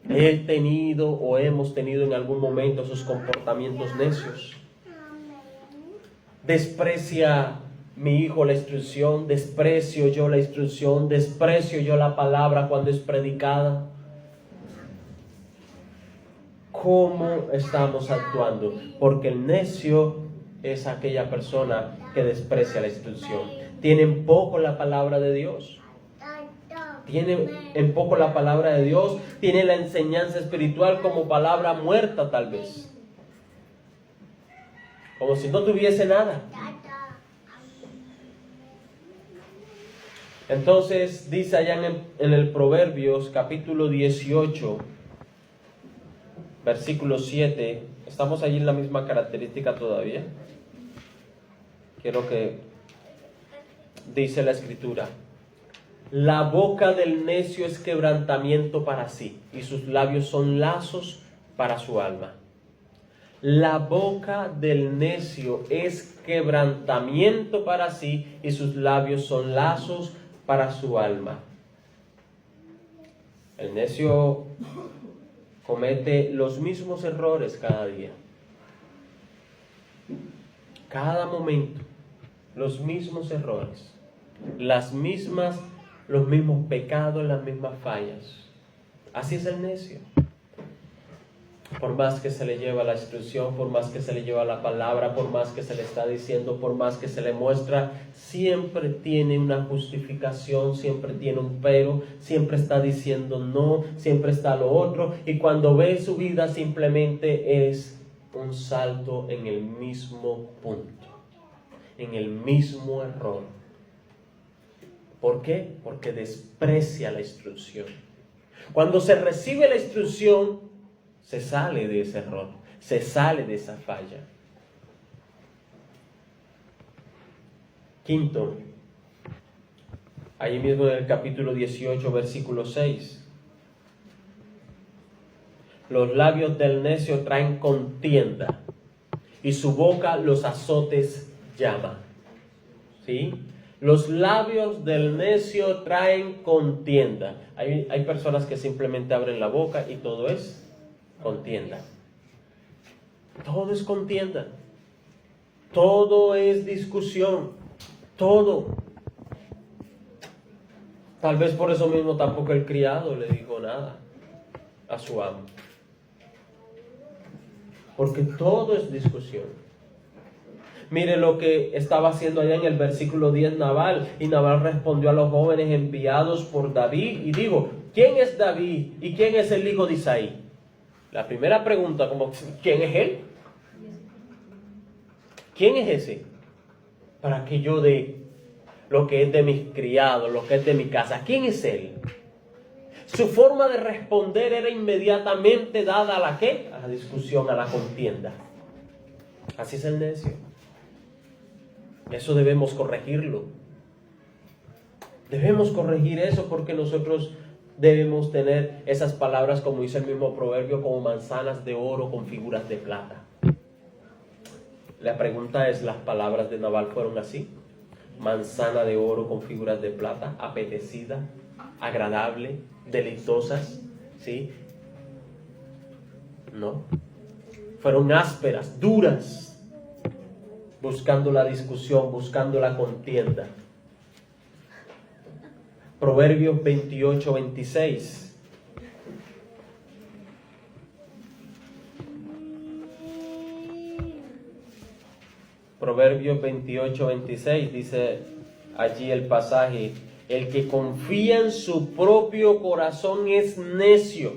¿He tenido o hemos tenido en algún momento esos comportamientos necios? ¿Desprecia mi hijo la instrucción? ¿Desprecio yo la instrucción? ¿Desprecio yo la palabra cuando es predicada? ¿Cómo estamos actuando? Porque el necio es aquella persona que desprecia la instrucción. Tiene en poco la palabra de Dios. Tiene en poco la palabra de Dios. Tiene la enseñanza espiritual como palabra muerta tal vez. Como si no tuviese nada. Entonces dice allá en el Proverbios capítulo 18, versículo 7. Estamos allí en la misma característica todavía. Quiero que dice la escritura: la boca del necio es quebrantamiento para sí, y sus labios son lazos para su alma. La boca del necio es quebrantamiento para sí, y sus labios son lazos para su alma. El necio comete los mismos errores cada día, cada momento, los mismos errores, los mismos pecados, las mismas fallas. Así es el necio. Por más que se le lleva la instrucción, por más que se le lleva la palabra, por más que se le está diciendo, por más que se le muestra, siempre tiene una justificación, siempre tiene un pero, siempre está diciendo no, siempre está lo otro, y cuando ve su vida simplemente es un salto en el mismo punto, en el mismo error. ¿Por qué? Porque desprecia la instrucción. Cuando se recibe la instrucción, se sale de ese error, se sale de esa falla. Quinto, allí mismo en el capítulo 18, versículo 6. Los labios del necio traen contienda, y su boca los azotes llama. ¿Sí? Los labios del necio traen contienda. Hay personas que simplemente abren la boca y todo es contienda. Todo es contienda. Todo es discusión. Todo. Tal vez por eso mismo tampoco el criado le dijo nada a su amo. Porque todo es discusión. Mire lo que estaba haciendo allá en el versículo 10 Nabal. Y Nabal respondió a los jóvenes enviados por David y dijo: ¿quién es David y quién es el hijo de Isaí? La primera pregunta, como, ¿quién es él? ¿Quién es ese? Para que yo dé lo que es de mis criados, lo que es de mi casa. ¿Quién es él? Su forma de responder era inmediatamente dada a la ¿qué? A la discusión, a la contienda. Así es el necio. Eso debemos corregirlo. Debemos corregir eso porque nosotros debemos tener esas palabras, como dice el mismo proverbio, como manzanas de oro con figuras de plata. La pregunta es, ¿las palabras de Nabal fueron así? Manzana de oro con figuras de plata, apetecida, agradable, deleitosas, ¿sí? No. Fueron ásperas, duras, buscando la discusión, buscando la contienda. Proverbios 28, 26. Proverbios 28, 26 dice allí el pasaje: el que confía en su propio corazón es necio,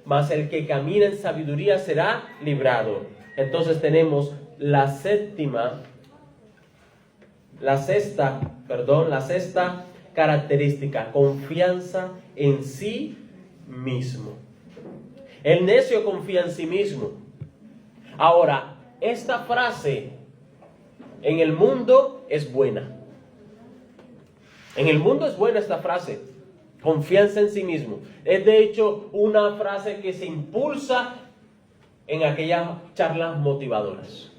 mas el que camina en sabiduría será librado. Entonces tenemos la sexta característica: confianza en sí mismo. El necio confía en sí mismo. Ahora, esta frase en el mundo es buena. En el mundo es buena esta frase, confianza en sí mismo. Es de hecho una frase que se impulsa en aquellas charlas motivadoras.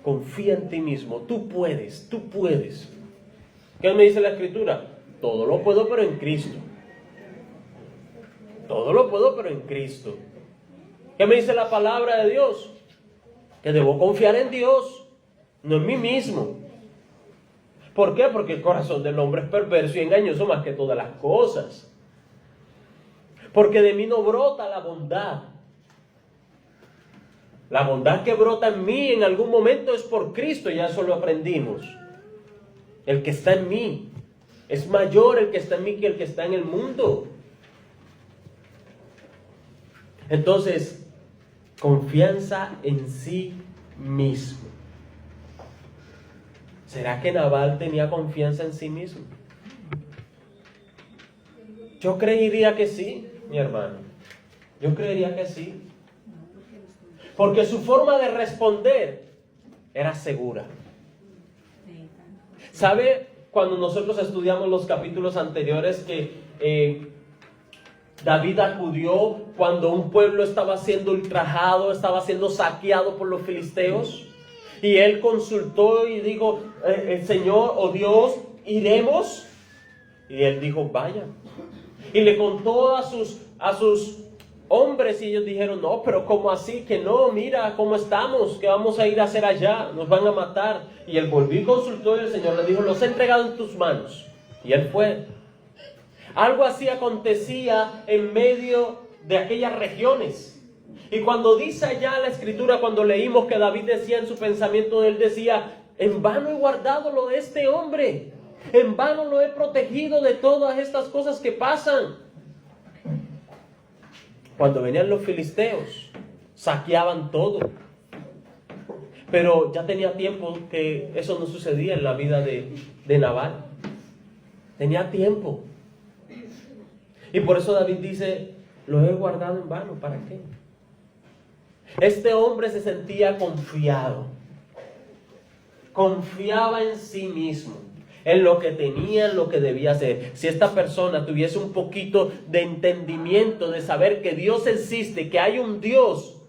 Confía en ti mismo, tú puedes, tú puedes. ¿Qué me dice la Escritura? Todo lo puedo pero en Cristo. Todo lo puedo pero en Cristo. ¿Qué me dice la palabra de Dios? Que debo confiar en Dios, no en mí mismo. ¿Por qué? Porque el corazón del hombre es perverso y engañoso más que todas las cosas. Porque de mí no brota la bondad. La bondad que brota en mí en algún momento es por Cristo, ya eso lo aprendimos. El que está en mí es mayor el que está en mí que el que está en el mundo. Entonces, confianza en sí mismo. ¿Será que Nabal tenía confianza en sí mismo? Yo creería que sí, mi hermano. Yo creería que sí. Porque su forma de responder era segura. ¿Sabe? Cuando nosotros estudiamos los capítulos anteriores que David acudió cuando un pueblo estaba siendo ultrajado, estaba siendo saqueado por los filisteos. Y él consultó y dijo, Señor o Dios, ¿iremos? Y él dijo, vaya. Y le contó a sus hombres y ellos dijeron, no, pero ¿cómo así? Que no, mira cómo estamos, que vamos a ir a hacer allá, nos van a matar. Y él volvió y consultó y el Señor le dijo, los he entregado en tus manos. Y él fue. Algo así acontecía en medio de aquellas regiones. Y cuando dice allá la Escritura, cuando leímos que David decía en su pensamiento, él decía, en vano he guardado lo de este hombre, en vano lo he protegido de todas estas cosas que pasan. Cuando venían los filisteos, saqueaban todo. Pero ya tenía tiempo que eso no sucedía en la vida de Nabal. Tenía tiempo. Y por eso David dice, lo he guardado en vano, ¿para qué? Este hombre se sentía confiado. Confiaba en sí mismo, en lo que tenía, en lo que debía hacer. Si esta persona tuviese un poquito de entendimiento, de saber que Dios existe, que hay un Dios,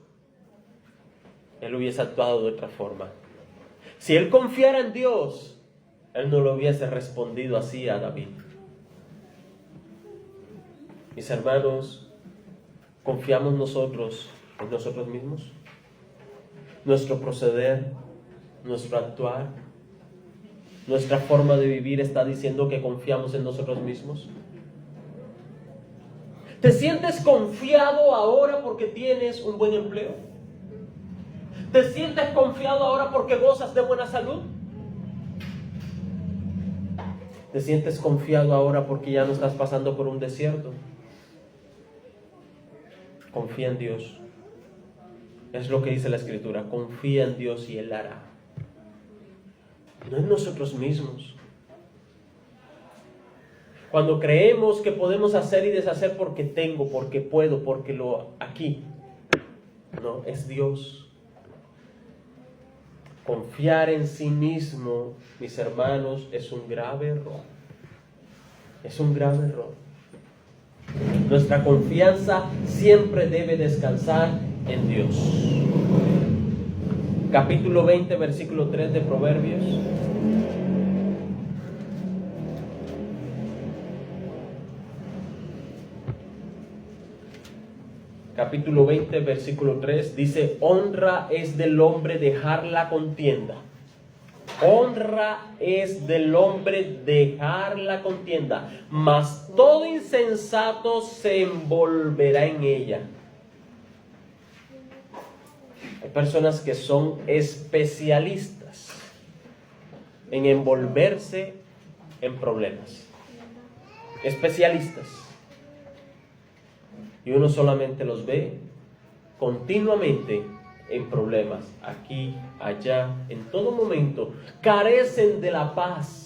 él hubiese actuado de otra forma. Si él confiara en Dios, él no lo hubiese respondido así a David. Mis hermanos, ¿confiamos nosotros en nosotros mismos? Nuestro proceder, nuestro actuar, nuestra forma de vivir está diciendo que confiamos en nosotros mismos. ¿Te sientes confiado ahora porque tienes un buen empleo? ¿Te sientes confiado ahora porque gozas de buena salud? ¿Te sientes confiado ahora porque ya no estás pasando por un desierto? Confía en Dios. Es lo que dice la Escritura. Confía en Dios y Él hará. No en nosotros mismos. Cuando creemos que podemos hacer y deshacer porque tengo, porque puedo, porque lo aquí. No, es Dios. Confiar en sí mismo, mis hermanos, es un grave error. Es un grave error. Nuestra confianza siempre debe descansar en Dios. Capítulo 20, versículo 3 de Proverbios. Capítulo 20, versículo 3 dice: honra es del hombre dejar la contienda. Honra es del hombre dejar la contienda, mas todo insensato se envolverá en ella. Hay personas que son especialistas en envolverse en problemas. Especialistas. Y uno solamente los ve continuamente en problemas, aquí, allá, en todo momento. Carecen de la paz.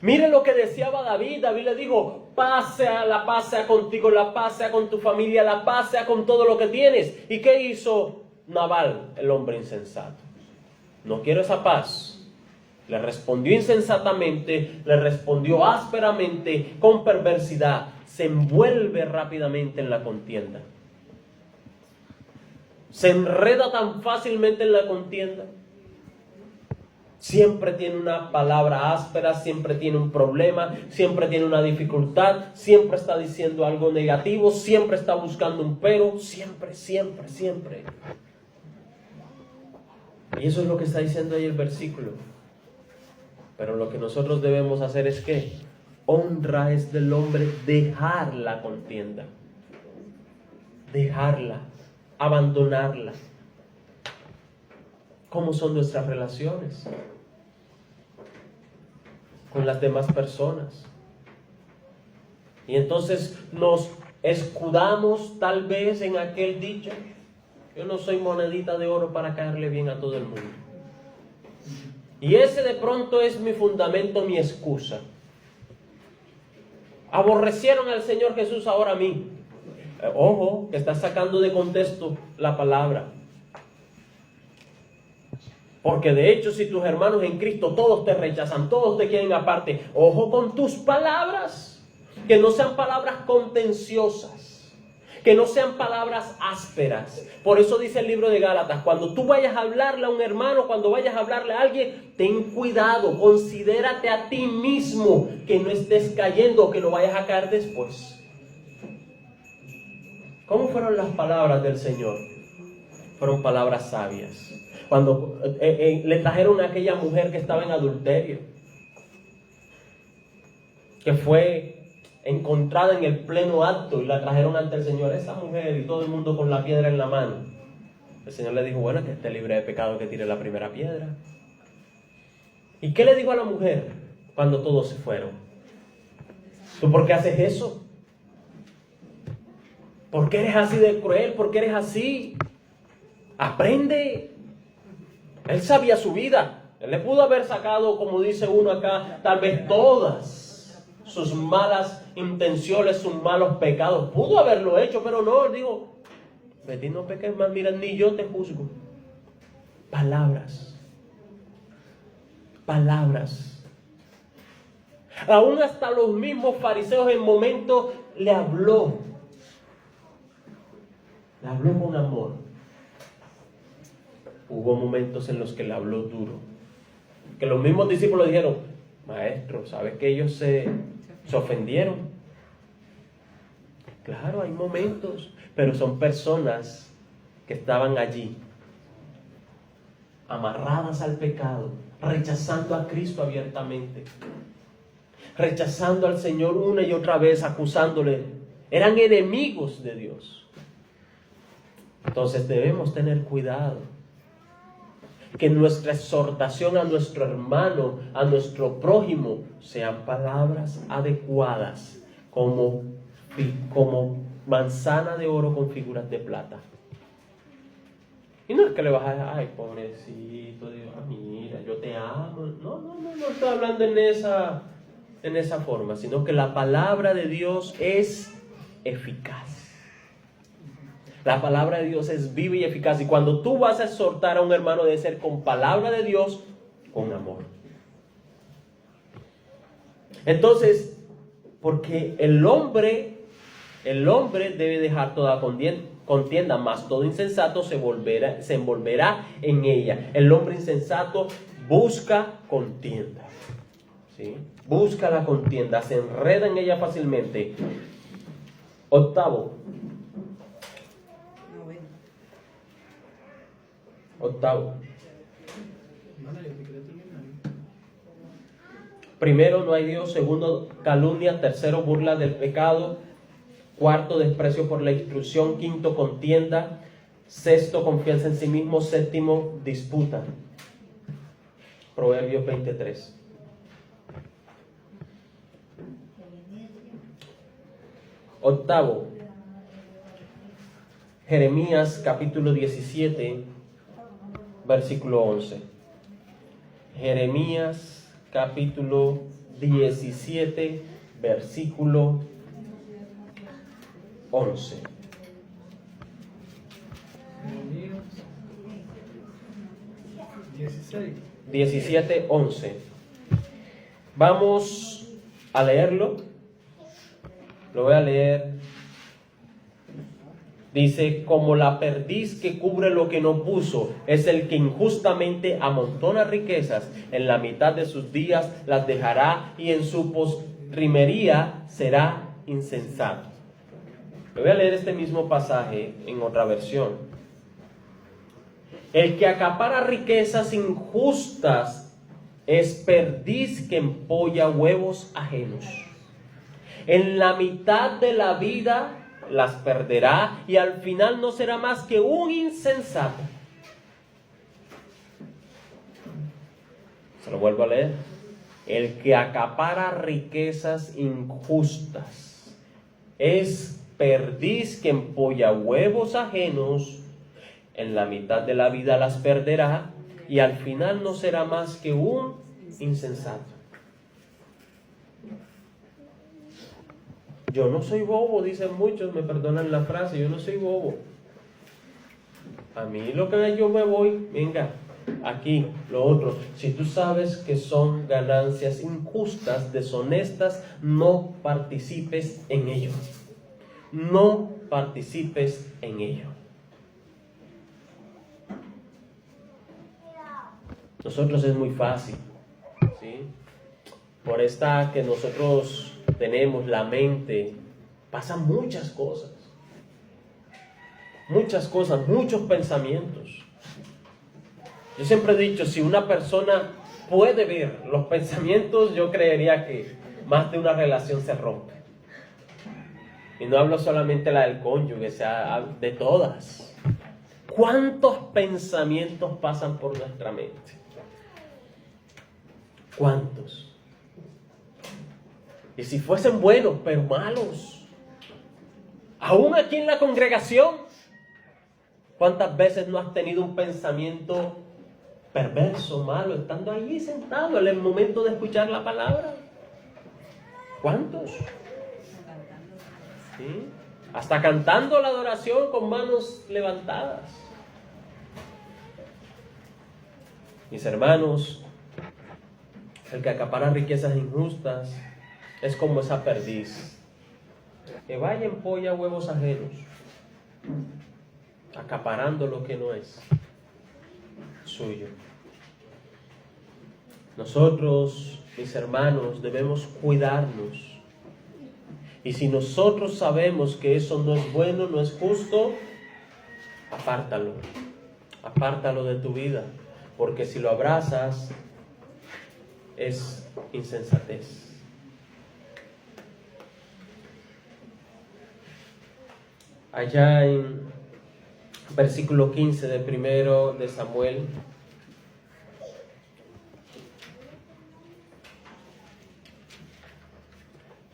Mire lo que deseaba David. David le dijo: la paz sea contigo, la paz sea con tu familia, la paz sea con todo lo que tienes. ¿Y qué hizo Nabal, el hombre insensato? No quiero esa paz. Le respondió insensatamente, le respondió ásperamente, con perversidad. Se envuelve rápidamente en la contienda. Se enreda tan fácilmente en la contienda. Siempre tiene una palabra áspera, siempre tiene un problema, siempre tiene una dificultad, siempre está diciendo algo negativo, siempre está buscando un pero, siempre. Y eso es lo que está diciendo ahí el versículo. Pero lo que nosotros debemos hacer es que honra es del hombre dejar la contienda. Dejarla, abandonarla. ¿Cómo son nuestras relaciones con las demás personas? Y entonces nos escudamos tal vez en aquel dicho: yo no soy monedita de oro para caerle bien a todo el mundo. Y ese de pronto es mi fundamento, mi excusa. Aborrecieron al Señor Jesús, ahora a mí. Ojo, que está sacando de contexto la palabra. Porque de hecho, si tus hermanos en Cristo todos te rechazan, todos te quieren aparte, ojo con tus palabras. Que no sean palabras contenciosas. Que no sean palabras ásperas. Por eso dice el libro de Gálatas: cuando tú vayas a hablarle a un hermano, cuando vayas a hablarle a alguien, ten cuidado, considérate a ti mismo, que no estés cayendo o que no vayas a caer después. ¿Cómo fueron las palabras del Señor? Fueron palabras sabias. Cuando le trajeron a aquella mujer que estaba en adulterio, que fue encontrada en el pleno acto, y la trajeron ante el Señor, esa mujer, y todo el mundo con la piedra en la mano. El Señor le dijo: bueno, que esté libre de pecado, que tire la primera piedra. ¿Y qué le dijo a la mujer cuando todos se fueron? ¿Tú por qué haces eso? ¿Por qué eres así de cruel? ¿Por qué eres así? Aprende. Él sabía su vida. Él le pudo haber sacado, como dice uno acá, tal vez todas sus malas intenciones, sus malos pecados. Pudo haberlo hecho, pero no. Él dijo: vete y no peques más, mira, ni yo te juzgo. Palabras. Aún hasta los mismos fariseos en momentos le habló. Le habló con amor. Hubo momentos en los que le habló duro. Que los mismos discípulos dijeron: maestro, ¿sabes que ellos se ofendieron? Claro, hay momentos, pero son personas que estaban allí, amarradas al pecado, rechazando a Cristo abiertamente, rechazando al Señor una y otra vez, acusándole. Eran enemigos de Dios. Entonces debemos tener cuidado. Que nuestra exhortación a nuestro hermano, a nuestro prójimo, sean palabras adecuadas, como manzana de oro con figuras de plata. Y no es que le vas a decir: ay, pobrecito, Dios, mira, yo te amo. No estoy hablando en esa forma, sino que la palabra de Dios es eficaz. La palabra de Dios es viva y eficaz. Y cuando tú vas a exhortar a un hermano, debe ser con palabra de Dios, con amor. Entonces, porque el hombre debe dejar toda contienda, mas todo insensato se envolverá en ella. El hombre insensato busca contienda, ¿sí? Busca la contienda, se enreda en ella fácilmente. Octavo. Primero, no hay Dios. Segundo, calumnia. Tercero, burla del pecado. Cuarto, desprecio por la instrucción. Quinto, contienda. Sexto, confianza en sí mismo. Séptimo, disputa. Proverbios 23. Octavo, Jeremías capítulo 17, versículo 11. Jeremías capítulo 17, versículo 11. 17, 11. Vamos a leerlo. Lo voy a leer. Dice: como la perdiz que cubre lo que no puso, es el que injustamente amontona riquezas. En la mitad de sus días las dejará, y en su postrimería será insensato. Le voy a leer este mismo pasaje en otra versión. El que acapara riquezas injustas es perdiz que empolla huevos ajenos. En la mitad de la vida las perderá, y al final no será más que un insensato. Se lo vuelvo a leer. El que acapara riquezas injustas es perdiz que empolla huevos ajenos. En la mitad de la vida las perderá, y al final no será más que un insensato. Yo no soy bobo, dicen muchos, me perdonan la frase, yo no soy bobo. A mí lo que yo me voy, venga, aquí, lo otro. Si tú sabes que son ganancias injustas, deshonestas, no participes en ello. No participes en ello. Nosotros es muy fácil, ¿sí? Por esta que nosotros tenemos la mente, pasan muchas cosas, muchos pensamientos. Yo siempre he dicho, si una persona puede ver los pensamientos, yo creería que más de una relación se rompe. Y no hablo solamente la del cónyuge, sea de todas. ¿Cuántos pensamientos pasan por nuestra mente? ¿Cuántos? Y si fuesen buenos, pero malos. Aún aquí en la congregación, ¿cuántas veces no has tenido un pensamiento perverso, malo, estando allí sentado en el momento de escuchar la palabra? ¿Cuántos? ¿Sí? Hasta cantando la adoración con manos levantadas. Mis hermanos, el que acapara riquezas injustas es como esa perdiz que vaya en polla huevos ajenos, acaparando lo que no es suyo. Nosotros, mis hermanos, debemos cuidarnos. Y si nosotros sabemos que eso no es bueno, no es justo, apártalo. Apártalo de tu vida. Porque si lo abrazas, es insensatez. Allá en versículo 15 de primero de Samuel,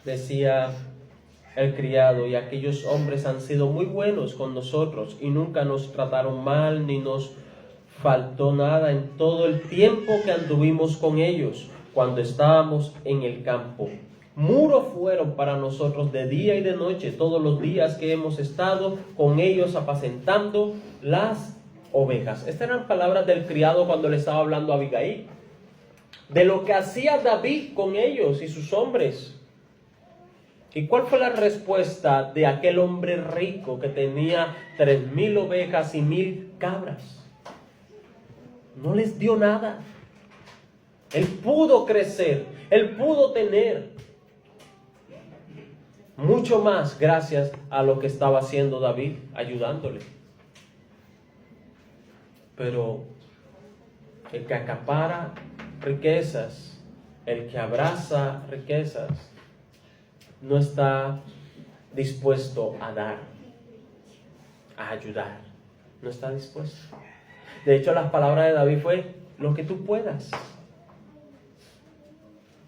decía el criado: y aquellos hombres han sido muy buenos con nosotros y nunca nos trataron mal, ni nos faltó nada en todo el tiempo que anduvimos con ellos cuando estábamos en el campo. Muro fueron para nosotros de día y de noche todos los días que hemos estado con ellos apacentando las ovejas. Estas eran palabras del criado cuando le estaba hablando a Abigail, de lo que hacía David con ellos y sus hombres. ¿Y cuál fue la respuesta de aquel hombre rico que tenía 3,000 ovejas y 1,000 cabras? No les dio nada. Él pudo crecer, él pudo tener mucho más gracias a lo que estaba haciendo David, ayudándole. Pero el que acapara riquezas, el que abraza riquezas, no está dispuesto a dar, a ayudar. No está dispuesto. De hecho, las palabras de David fue: lo que tú puedas,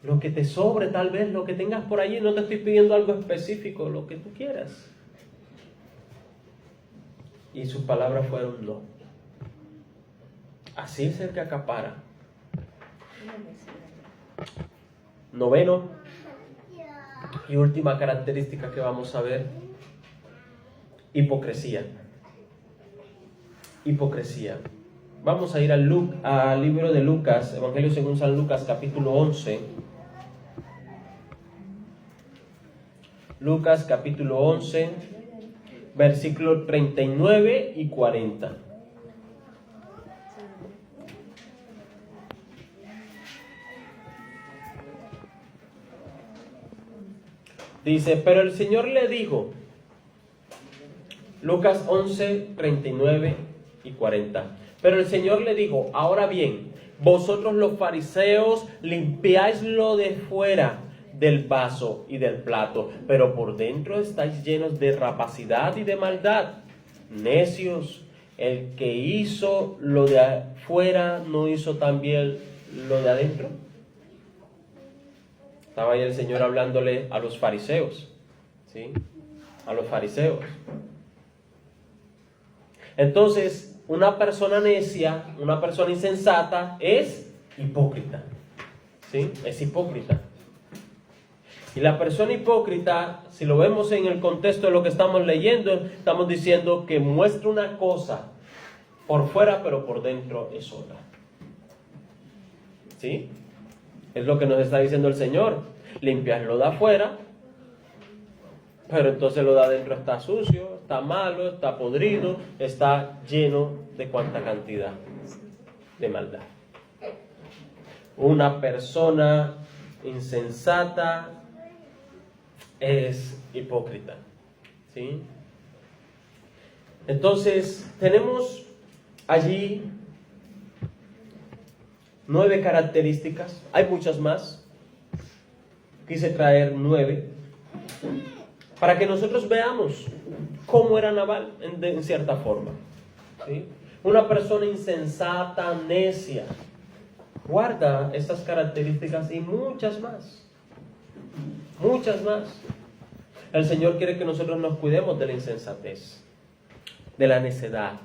lo que te sobre, tal vez lo que tengas por allí. No te estoy pidiendo algo específico, lo que tú quieras. Y sus palabras fueron no. Así es el que acapara. Noveno y última característica que vamos a ver: hipocresía. Hipocresía. Vamos a ir al libro de Lucas, Evangelio según San Lucas, capítulo 11. Lucas, capítulo 11, versículos 39 y 40. Dice: pero el Señor le dijo, Lucas 11, 39 y 40. Pero el Señor le dijo: ahora bien, vosotros los fariseos limpiáis lo de fuera del vaso y del plato, pero por dentro estáis llenos de rapacidad y de maldad. Necios, el que hizo lo de afuera, ¿no hizo también lo de adentro? Estaba ahí el Señor hablándole a los fariseos, ¿sí? A los fariseos. Entonces, una persona necia, una persona insensata es hipócrita, ¿sí? Es hipócrita. Y la persona hipócrita, si lo vemos en el contexto de lo que estamos leyendo, estamos diciendo que muestra una cosa por fuera, pero por dentro es otra. ¿Sí? Es lo que nos está diciendo el Señor. Limpias lo de afuera, pero entonces lo de adentro está sucio, está malo, está podrido, está lleno de cuánta cantidad de maldad. Una persona insensata es hipócrita, ¿sí? Entonces tenemos allí 9 características. Hay muchas más. Quise traer 9 para que nosotros veamos cómo era Nabal en cierta forma, ¿sí? Una persona insensata, necia, guarda estas características y muchas más. Muchas más. El Señor quiere que nosotros nos cuidemos de la insensatez, de la necedad,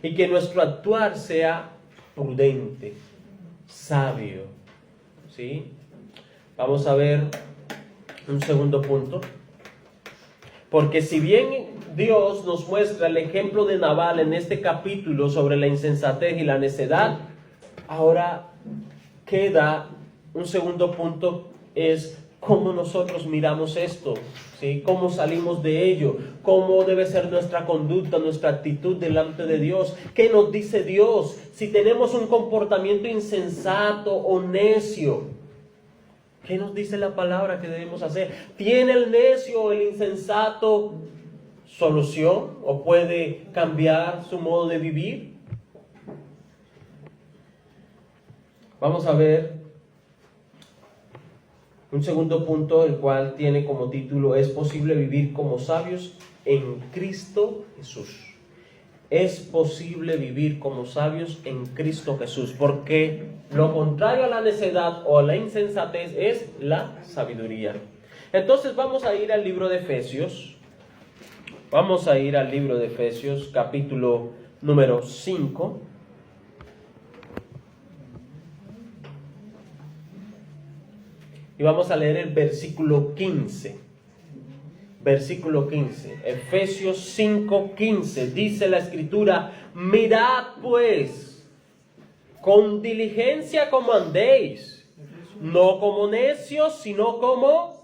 y que nuestro actuar sea prudente, sabio, ¿sí? Vamos a ver un segundo punto. Porque si bien Dios nos muestra el ejemplo de Nabal en este capítulo sobre la insensatez y la necedad, ahora queda un segundo punto, es cómo nosotros miramos esto, ¿sí? Cómo salimos de ello, cómo debe ser nuestra conducta, nuestra actitud delante de Dios. ¿Qué nos dice Dios si tenemos un comportamiento insensato o necio? ¿Qué nos dice la palabra que debemos hacer? ¿Tiene el necio o el insensato solución o puede cambiar su modo de vivir? Vamos a ver un segundo punto, el cual tiene como título: ¿es posible vivir como sabios en Cristo Jesús? Es posible vivir como sabios en Cristo Jesús, porque lo contrario a la necedad o a la insensatez es la sabiduría. Entonces vamos a ir al libro de Efesios. Vamos a ir al libro de Efesios, capítulo número 5. Y vamos a leer el versículo 15. Versículo 15, Efesios 5:15, dice la Escritura: mirad pues con diligencia como andéis, no como necios, sino como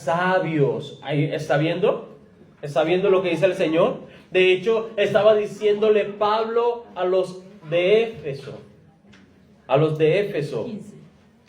sabios. Ahí, ¿está viendo? ¿Está viendo lo que dice el Señor? De hecho, estaba diciéndole Pablo a los de Éfeso. A los de Éfeso. 15.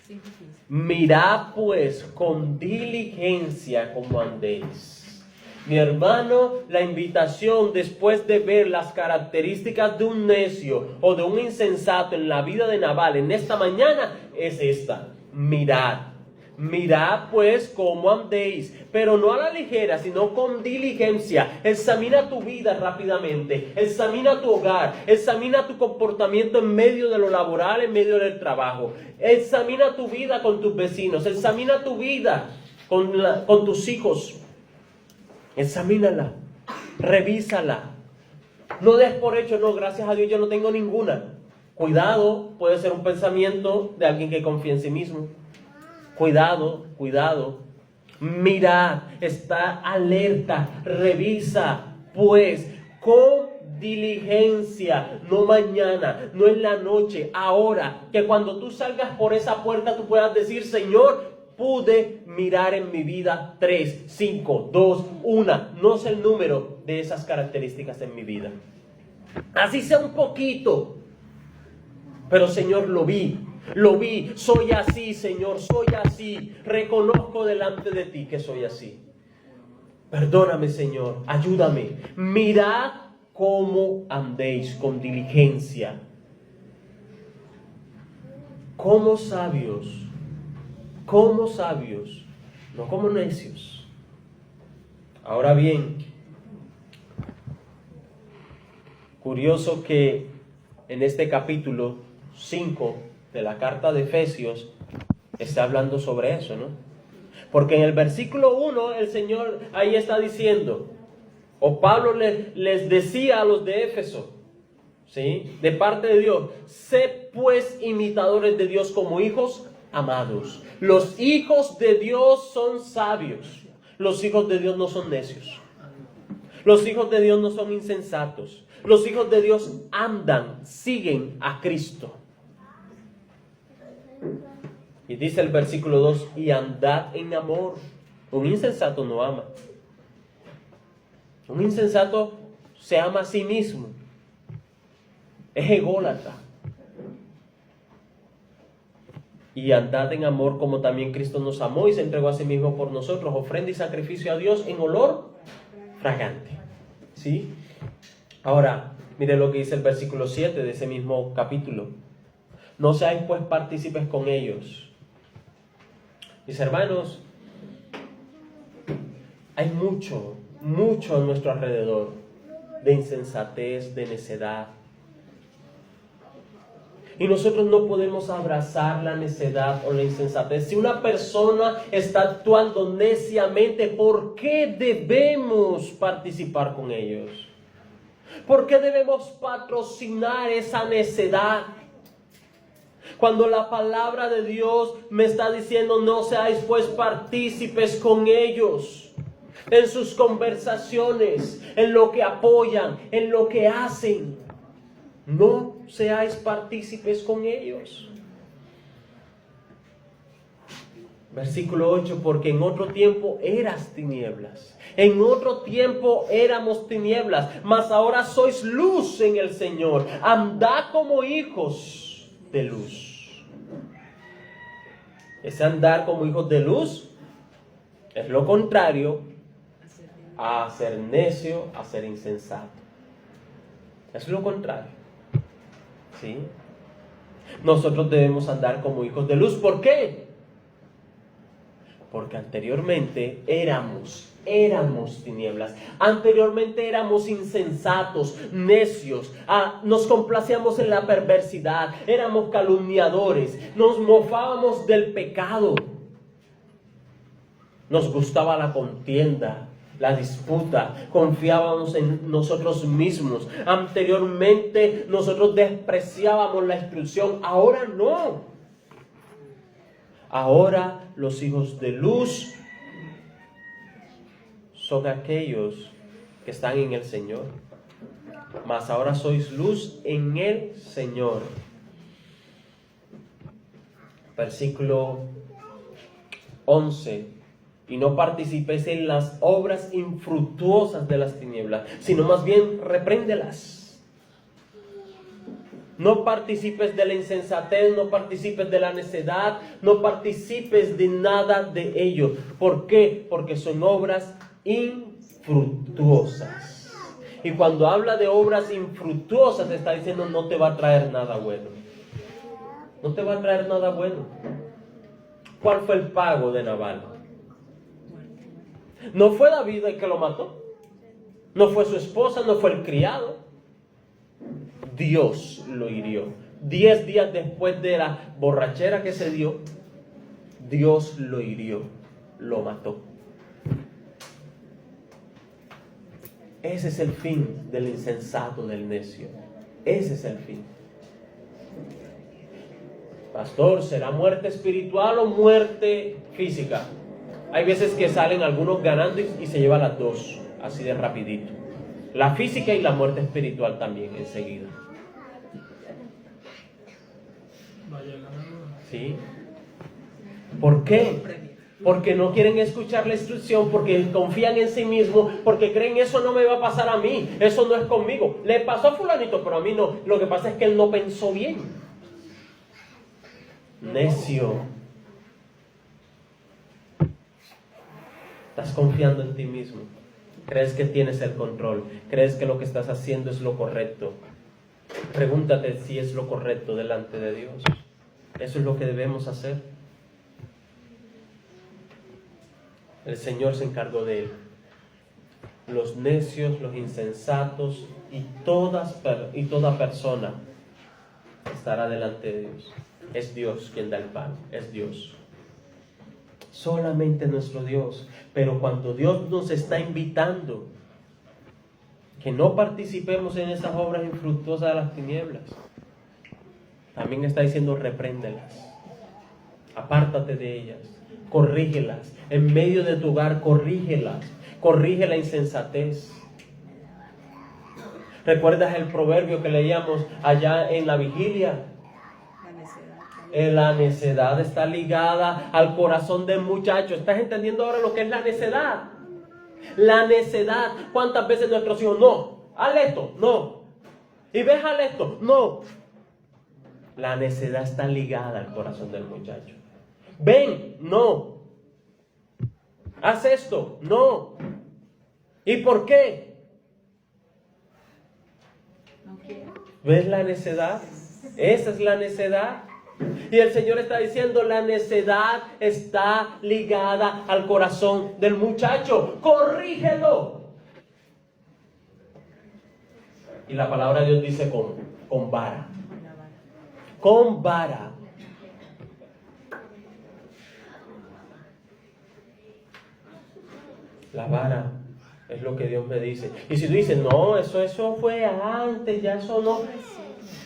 5, 15. Mirad pues con diligencia cómo andéis. Mi hermano, la invitación después de ver las características de un necio o de un insensato en la vida de Nabal en esta mañana es esta: mirad. Mirad pues cómo andéis, pero no a la ligera, sino con diligencia. Examina tu vida rápidamente, examina tu hogar, examina tu comportamiento en medio de lo laboral, en medio del trabajo. Examina tu vida con tus vecinos, examina tu vida con tus hijos. Examínala, revísala. No des por hecho, no, gracias a Dios yo no tengo ninguna. Cuidado, puede ser un pensamiento de alguien que confía en sí mismo. Cuidado, cuidado. Mira, está alerta, revisa, pues, con diligencia, no mañana, no en la noche, ahora, que cuando tú salgas por esa puerta tú puedas decir: Señor, pude mirar en mi vida 3, 5, 2, 1, no sé el número de esas características en mi vida. Así sea un poquito, pero Señor, lo vi, soy así, Señor, soy así, reconozco delante de ti que soy así. Perdóname, Señor, ayúdame. Mirad cómo andéis con diligencia, como sabios, no como necios. Ahora bien, curioso que en este capítulo 5 de la carta de Efesios está hablando sobre eso, ¿no? Porque en el versículo 1 el Señor ahí está diciendo, o Pablo les decía a los de Éfeso, ¿sí?, de parte de Dios: sed pues imitadores de Dios como hijos amados. Los hijos de Dios son sabios. Los hijos de Dios no son necios. Los hijos de Dios no son insensatos. Los hijos de Dios andan, siguen a Cristo. Y dice el versículo 2: y andad en amor. Un insensato no ama. Un insensato se ama a sí mismo. Es ególatra. Y andad en amor como también Cristo nos amó y se entregó a sí mismo por nosotros, ofrenda y sacrificio a Dios en olor fragante. ¿Sí? Ahora, mire lo que dice el versículo 7 de ese mismo capítulo: no seáis pues partícipes con ellos. Mis hermanos, hay mucho a nuestro alrededor de insensatez, de necedad. Y nosotros no podemos abrazar la necedad o la insensatez. Si una persona está actuando neciamente, ¿por qué debemos participar con ellos? ¿Por qué debemos patrocinar esa necedad? Cuando la palabra de Dios me está diciendo: no seáis pues partícipes con ellos, en sus conversaciones, en lo que apoyan, en lo que hacen. No seáis partícipes con ellos. Versículo 8: porque en otro tiempo eras tinieblas, en otro tiempo éramos tinieblas, mas ahora sois luz en el Señor. Andad como hijos de luz. Ese andar como hijos de luz es lo contrario a ser necio, a ser insensato. Es lo contrario. ¿Sí? Nosotros debemos andar como hijos de luz. ¿Por qué? Porque anteriormente éramos tinieblas. Anteriormente éramos insensatos, necios. Nos complacíamos en la perversidad. Éramos calumniadores. Nos mofábamos del pecado. Nos gustaba la contienda, la disputa, confiábamos en nosotros mismos. Anteriormente nosotros despreciábamos la instrucción, ahora no. Ahora los hijos de luz son aquellos que están en el Señor. Mas ahora sois luz en el Señor. Versículo 11 y no participes en las obras infructuosas de las tinieblas, sino más bien repréndelas. No participes de la insensatez, no participes de la necedad, no participes de nada de ello. ¿Por qué? Porque son obras infructuosas. Y cuando habla de obras infructuosas, está diciendo no te va a traer nada bueno. No te va a traer nada bueno. ¿Cuál fue el pago de Nabal? No fue David el que lo mató. No fue su esposa, no fue el criado. Dios lo hirió. 10 días después de la borrachera que se dio, Dios lo hirió, lo mató. Ese es el fin del insensato, del necio. Ese es el fin. Pastor, ¿será muerte espiritual o muerte física? Hay veces que salen algunos ganando y se llevan las dos, así de rapidito. La física y la muerte espiritual también enseguida. ¿Sí? ¿Por qué? Porque no quieren escuchar la instrucción, porque confían en sí mismos, porque creen eso no me va a pasar a mí, eso no es conmigo. Le pasó a fulanito, pero a mí no. Lo que pasa es que él no pensó bien. Necio. Estás confiando en ti mismo. Crees que tienes el control. Crees que lo que estás haciendo es lo correcto. Pregúntate si es lo correcto delante de Dios. Eso es lo que debemos hacer. El Señor se encargó de él. Los necios, los insensatos y toda persona estará delante de Dios. Es Dios quien da el pan. Es Dios. Solamente nuestro Dios. Pero cuando Dios nos está invitando que no participemos en esas obras infructuosas de las tinieblas, también está diciendo repréndelas, apártate de ellas, corrígelas, en medio de tu hogar corrígelas, corrige la insensatez. ¿Recuerdas el proverbio que leíamos allá en la vigilia? La necedad está ligada al corazón del muchacho. ¿Estás entendiendo ahora lo que es la necedad? La necedad. ¿Cuántas veces nuestros hijos no? Haz esto, no. Y ves, haz esto, no. La necedad está ligada al corazón del muchacho. Ven, no. Haz esto, no. ¿Y por qué? ¿Ves la necedad? Esa es la necedad. Y el Señor está diciendo, la necedad está ligada al corazón del muchacho. Corrígelo. Y la palabra de Dios dice con vara. Con vara. La vara es lo que Dios me dice. Y si tú dices, no, eso fue antes, ya eso no.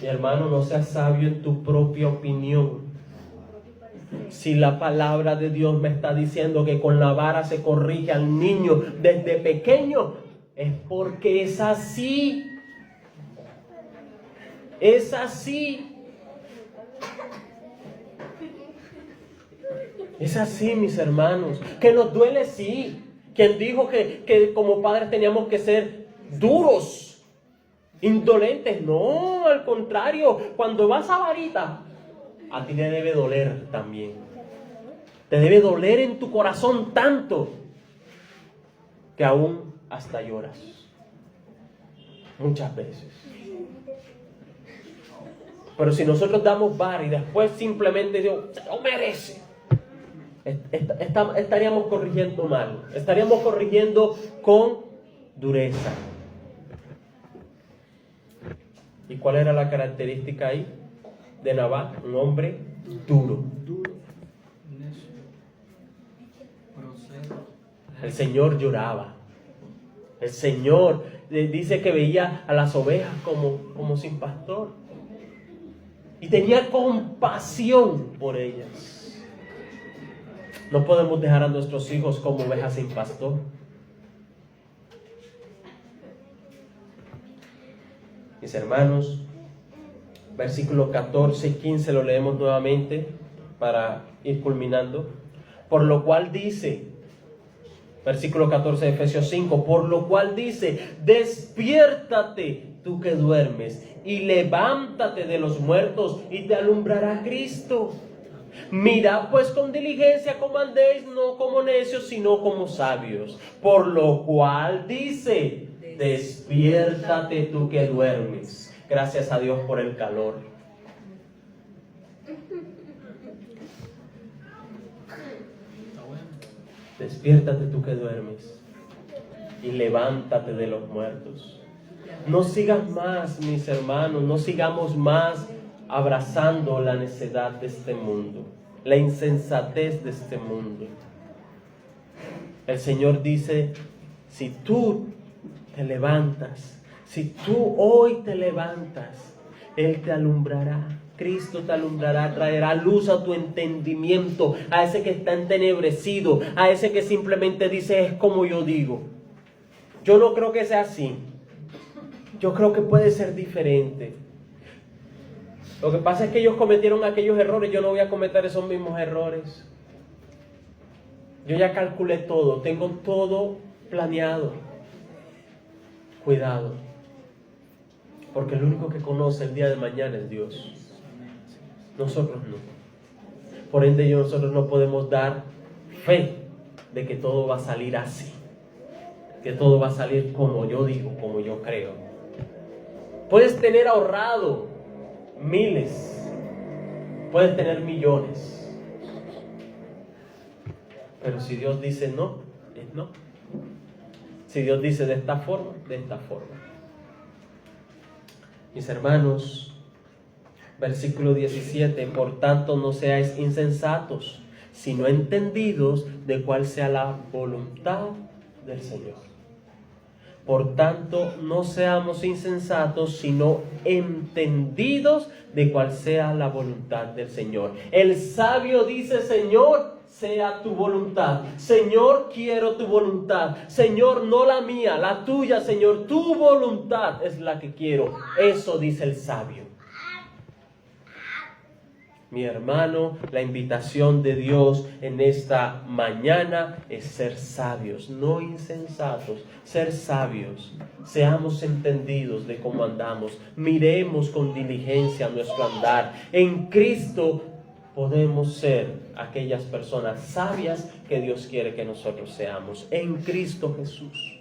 Mi hermano, no seas sabio en tu propia opinión. Si la palabra de Dios me está diciendo que con la vara se corrige al niño desde pequeño, es porque es así. Es así. Es así, mis hermanos. Que nos duele, sí. Quien dijo que como padres teníamos que ser duros, indolentes? No, al contrario. Cuando vas a varita, a ti te debe doler también. Te debe doler en tu corazón tanto que aún hasta lloras. Muchas veces. Pero si nosotros damos vara y después simplemente Dios se lo merece, estaríamos corrigiendo mal. Estaríamos corrigiendo con dureza. ¿Y cuál era la característica ahí de Nabal? Un hombre duro. El Señor lloraba. El Señor dice que veía a las ovejas como sin pastor. Y tenía compasión por ellas. No podemos dejar a nuestros hijos como ovejas sin pastor. Mis hermanos, versículos 14 y 15 lo leemos nuevamente para ir culminando. Por lo cual dice, Versículo 14 de Efesios 5, por lo cual dice, despiértate tú que duermes y levántate de los muertos y te alumbrará Cristo. Mirad pues con diligencia cómo andéis, no como necios, sino como sabios. Por lo cual dice, despiértate tú que duermes. Gracias a Dios por el calor. Despiértate tú que duermes y levántate de los muertos. No sigas más, mis hermanos, no sigamos más abrazando la necedad de este mundo, la insensatez de este mundo. El Señor dice, si tú te levantas, si tú hoy te levantas, Él te alumbrará. Cristo te alumbrará, traerá luz a tu entendimiento, a ese que está entenebrecido, a ese que simplemente dice, es como yo digo. Yo no creo que sea así. Yo creo que puede ser diferente. Lo que pasa es que ellos cometieron aquellos errores, yo no voy a cometer esos mismos errores. Yo ya calculé todo, tengo todo planeado. Cuidado, porque el único que conoce el día de mañana es Dios. Nosotros no. Por ende, nosotros no podemos dar fe de que todo va a salir así, que todo va a salir como yo digo, como yo creo. Puedes tener ahorrado miles, puedes tener millones, pero si Dios dice no, es no. Si Dios dice de esta forma, de esta forma. Mis hermanos, versículo 17, por tanto no seáis insensatos, sino entendidos de cuál sea la voluntad del Señor. Por tanto, no seamos insensatos, sino entendidos de cuál sea la voluntad del Señor. El sabio dice, Señor, sea tu voluntad. Señor, quiero tu voluntad. Señor, no la mía, la tuya, Señor. Tu voluntad es la que quiero. Eso dice el sabio. Mi hermano, la invitación de Dios en esta mañana es ser sabios, no insensatos, ser sabios. Seamos entendidos de cómo andamos, miremos con diligencia nuestro andar. En Cristo podemos ser aquellas personas sabias que Dios quiere que nosotros seamos. En Cristo Jesús.